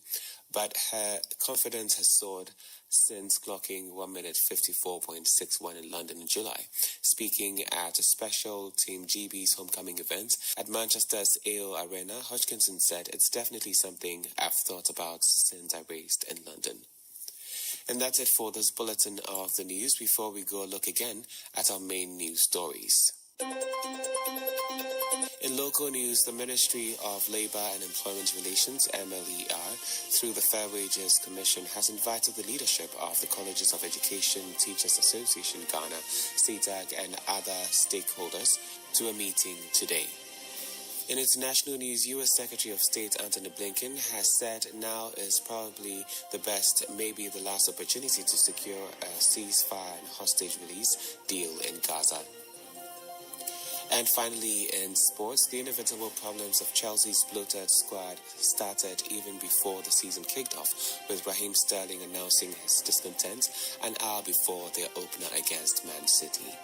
[SPEAKER 22] but her confidence has soared since clocking 1 minute 54.61 in London in July. Speaking at a special Team GB's homecoming event at Manchester's AO Arena, Hodgkinson said, "It's definitely something I've thought about since I raced in London." And that's it for this bulletin of the news. Before we go look again at our main news stories. In local news, the Ministry of Labour and Employment Relations, MLER, through the Fair Wages Commission, has invited the leadership of the Colleges of Education Teachers Association Ghana, CETAG, and other stakeholders to a meeting today. In international news, U.S. Secretary of State Antony Blinken has said now is probably the best, maybe the last opportunity to secure a ceasefire and hostage release deal in Gaza. And finally, in sports, the inevitable problems of Chelsea's bloated squad started even before the season kicked off, with Raheem Sterling announcing his discontent an hour before their opener against Man City.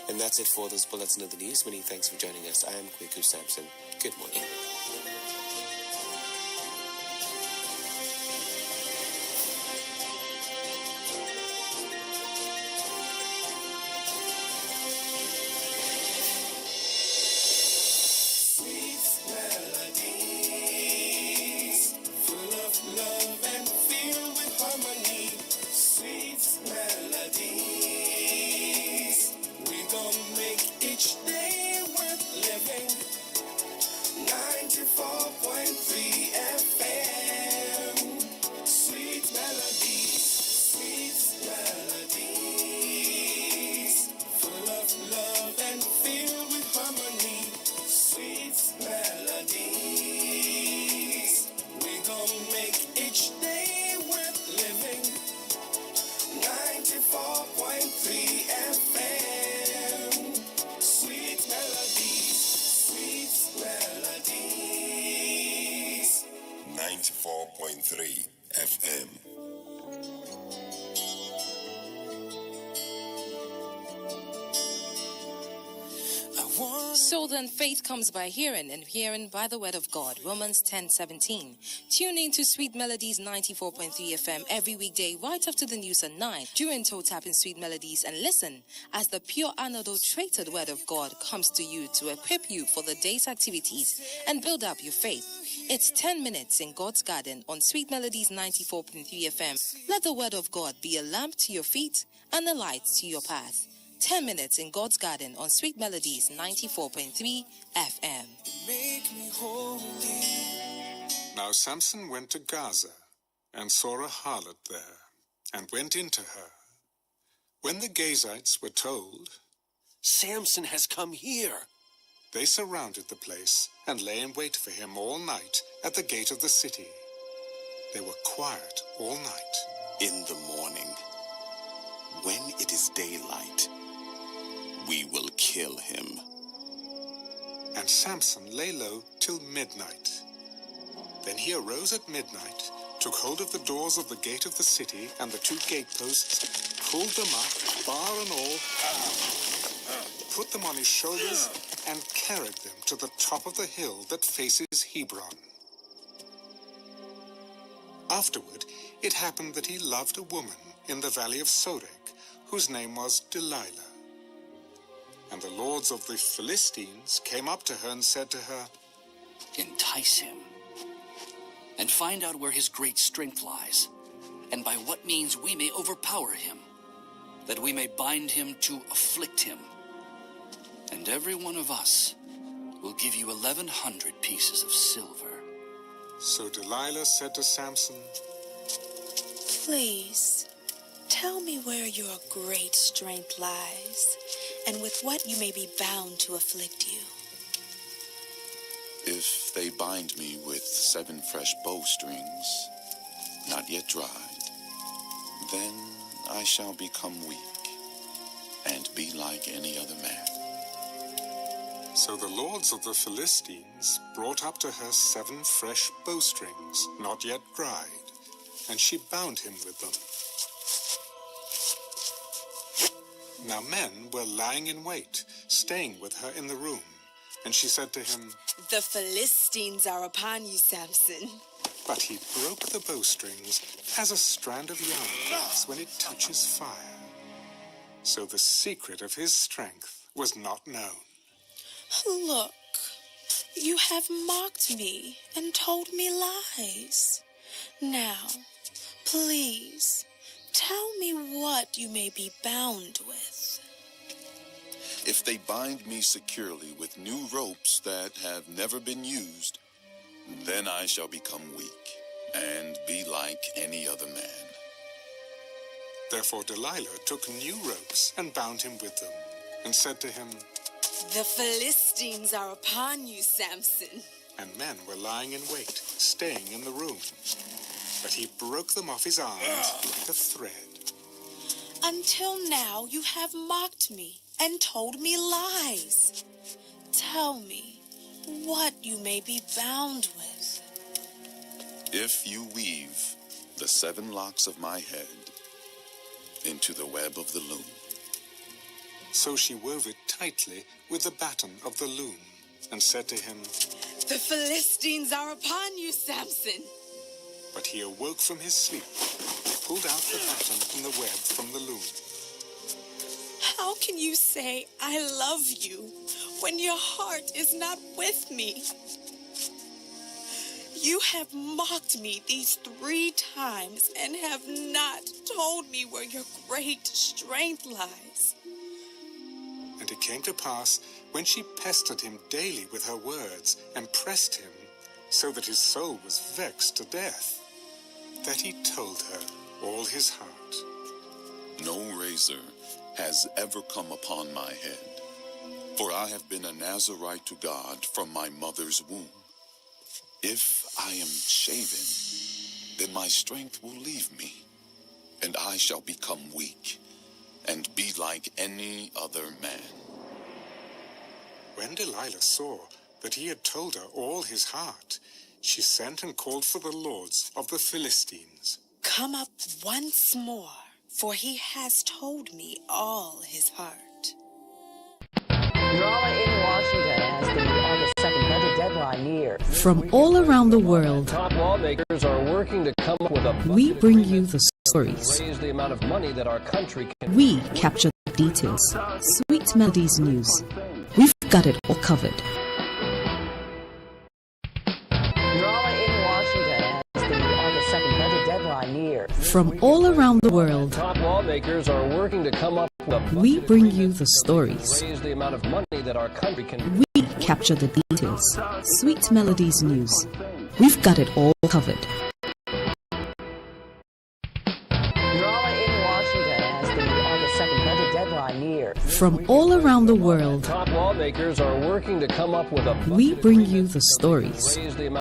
[SPEAKER 22] And that's it for this bulletin of the news. Many thanks for joining us. I am Kweku Sampson. Good morning.
[SPEAKER 6] Sweet melodies, full of love and filled with harmony. Sweet melodies, we gon' make each day worth living.
[SPEAKER 5] FM.
[SPEAKER 2] So then faith comes by hearing, and hearing by the word of God. Romans 10:17. Tune in to Sweet Melodies 94.3 FM every weekday right after the news at 9 during Toe Tapping Sweet Melodies, and listen as the pure unadulterated word of God comes to you to equip you for the day's activities and build up your faith. It's 10 minutes in God's garden on Sweet Melodies 94.3 FM. Let the word of God be a lamp to your feet and a light to your path. 10 minutes in God's garden on Sweet Melodies 94.3 FM.
[SPEAKER 6] Make me holy.
[SPEAKER 12] Now Samson went to Gaza and saw a harlot there and went into her. When the Gazites were told,
[SPEAKER 13] Samson has come here,
[SPEAKER 12] they surrounded the place and lay in wait for him all night at the gate of the city. They were quiet all night.
[SPEAKER 5] In the morning, when it is daylight, we will kill him.
[SPEAKER 12] And Samson lay low till midnight. Then he arose at midnight, took hold of the doors of the gate of the city and the two gateposts, pulled them up, bar and all, put them on his shoulders, and carried them to the top of the hill that faces Hebron. Afterward, it happened that he loved a woman in the valley of Sorek, whose name was Delilah. And the lords of the Philistines came up to her and said to her,
[SPEAKER 13] entice him, and find out where his great strength lies, and by what means we may overpower him, that we may bind him to afflict him. And every one of us will give you 1,100 pieces of silver.
[SPEAKER 12] So Delilah said to Samson,
[SPEAKER 24] Please, tell me where your great strength lies, and with what you may be bound to afflict you.
[SPEAKER 5] If they bind me with 7 fresh bowstrings, not yet dried, then I shall become weak and be like any other man.
[SPEAKER 12] So the lords of the Philistines brought up to her 7 fresh bowstrings, not yet dried, and she bound him with them. Now men were lying in wait, staying with her in the room, and she said to him,
[SPEAKER 24] The Philistines are upon you, Samson.
[SPEAKER 12] But he broke the bowstrings as a strand of yarn does when it touches fire. So the secret of his strength was not known.
[SPEAKER 24] Look, you have mocked me and told me lies. Now, please, tell me what you may be bound with.
[SPEAKER 5] If they bind me securely with new ropes that have never been used, then I shall become weak and be like any other man.
[SPEAKER 12] Therefore Delilah took new ropes and bound him with them, and said to him,
[SPEAKER 24] The Philistines are upon you, Samson.
[SPEAKER 12] And men were lying in wait, staying in the room. But he broke them off his arms like a thread.
[SPEAKER 24] Until now you have mocked me and told me lies. Tell me what you may be bound with.
[SPEAKER 5] If you weave the 7 locks of my head into the web of the loom.
[SPEAKER 12] So she wove it tightly with the batten of the loom, and said to him,
[SPEAKER 24] The Philistines are upon you, Samson.
[SPEAKER 12] But he awoke from his sleep, pulled out the batten and the web from the loom.
[SPEAKER 24] How can you say, I love you, when your heart is not with me? You have mocked me these 3 times and have not told me where your great strength lies.
[SPEAKER 12] And it came to pass, when she pestered him daily with her words, and pressed him, so that his soul was vexed to death, that he told her all his heart.
[SPEAKER 5] No razor has ever come upon my head, for I have been a Nazirite to God from my mother's womb. If I am shaven, then my strength will leave me, and I shall become weak, and be like any other man.
[SPEAKER 12] When Delilah saw that he had told her all his heart, she sent and called for the lords of the Philistines.
[SPEAKER 24] Come up once more, for he has told me all his heart.
[SPEAKER 14] Drama in Washington as the August 2nd budget deadline nears.
[SPEAKER 15] From all around the world,
[SPEAKER 16] top lawmakers are working to come up with a
[SPEAKER 15] we bring you the stories.
[SPEAKER 16] raise the amount of money that our country can.
[SPEAKER 15] We capture the details. Sweet Melodies News. We've got it all covered.
[SPEAKER 14] Drama in Washington as the August 2nd budget deadline nears.
[SPEAKER 15] From all around the world,
[SPEAKER 16] Top lawmakers are working to come up with a
[SPEAKER 15] we bring you the stories.
[SPEAKER 16] raise the amount of money that our country can.
[SPEAKER 15] We capture the details. Sweet Melodies News. We've got it all covered.
[SPEAKER 14] Drama in Washington as the August 2nd budget deadline nears.
[SPEAKER 15] From all around the world,
[SPEAKER 16] Top lawmakers are working to come up with a
[SPEAKER 15] we bring you the stories.
[SPEAKER 16] raise the amount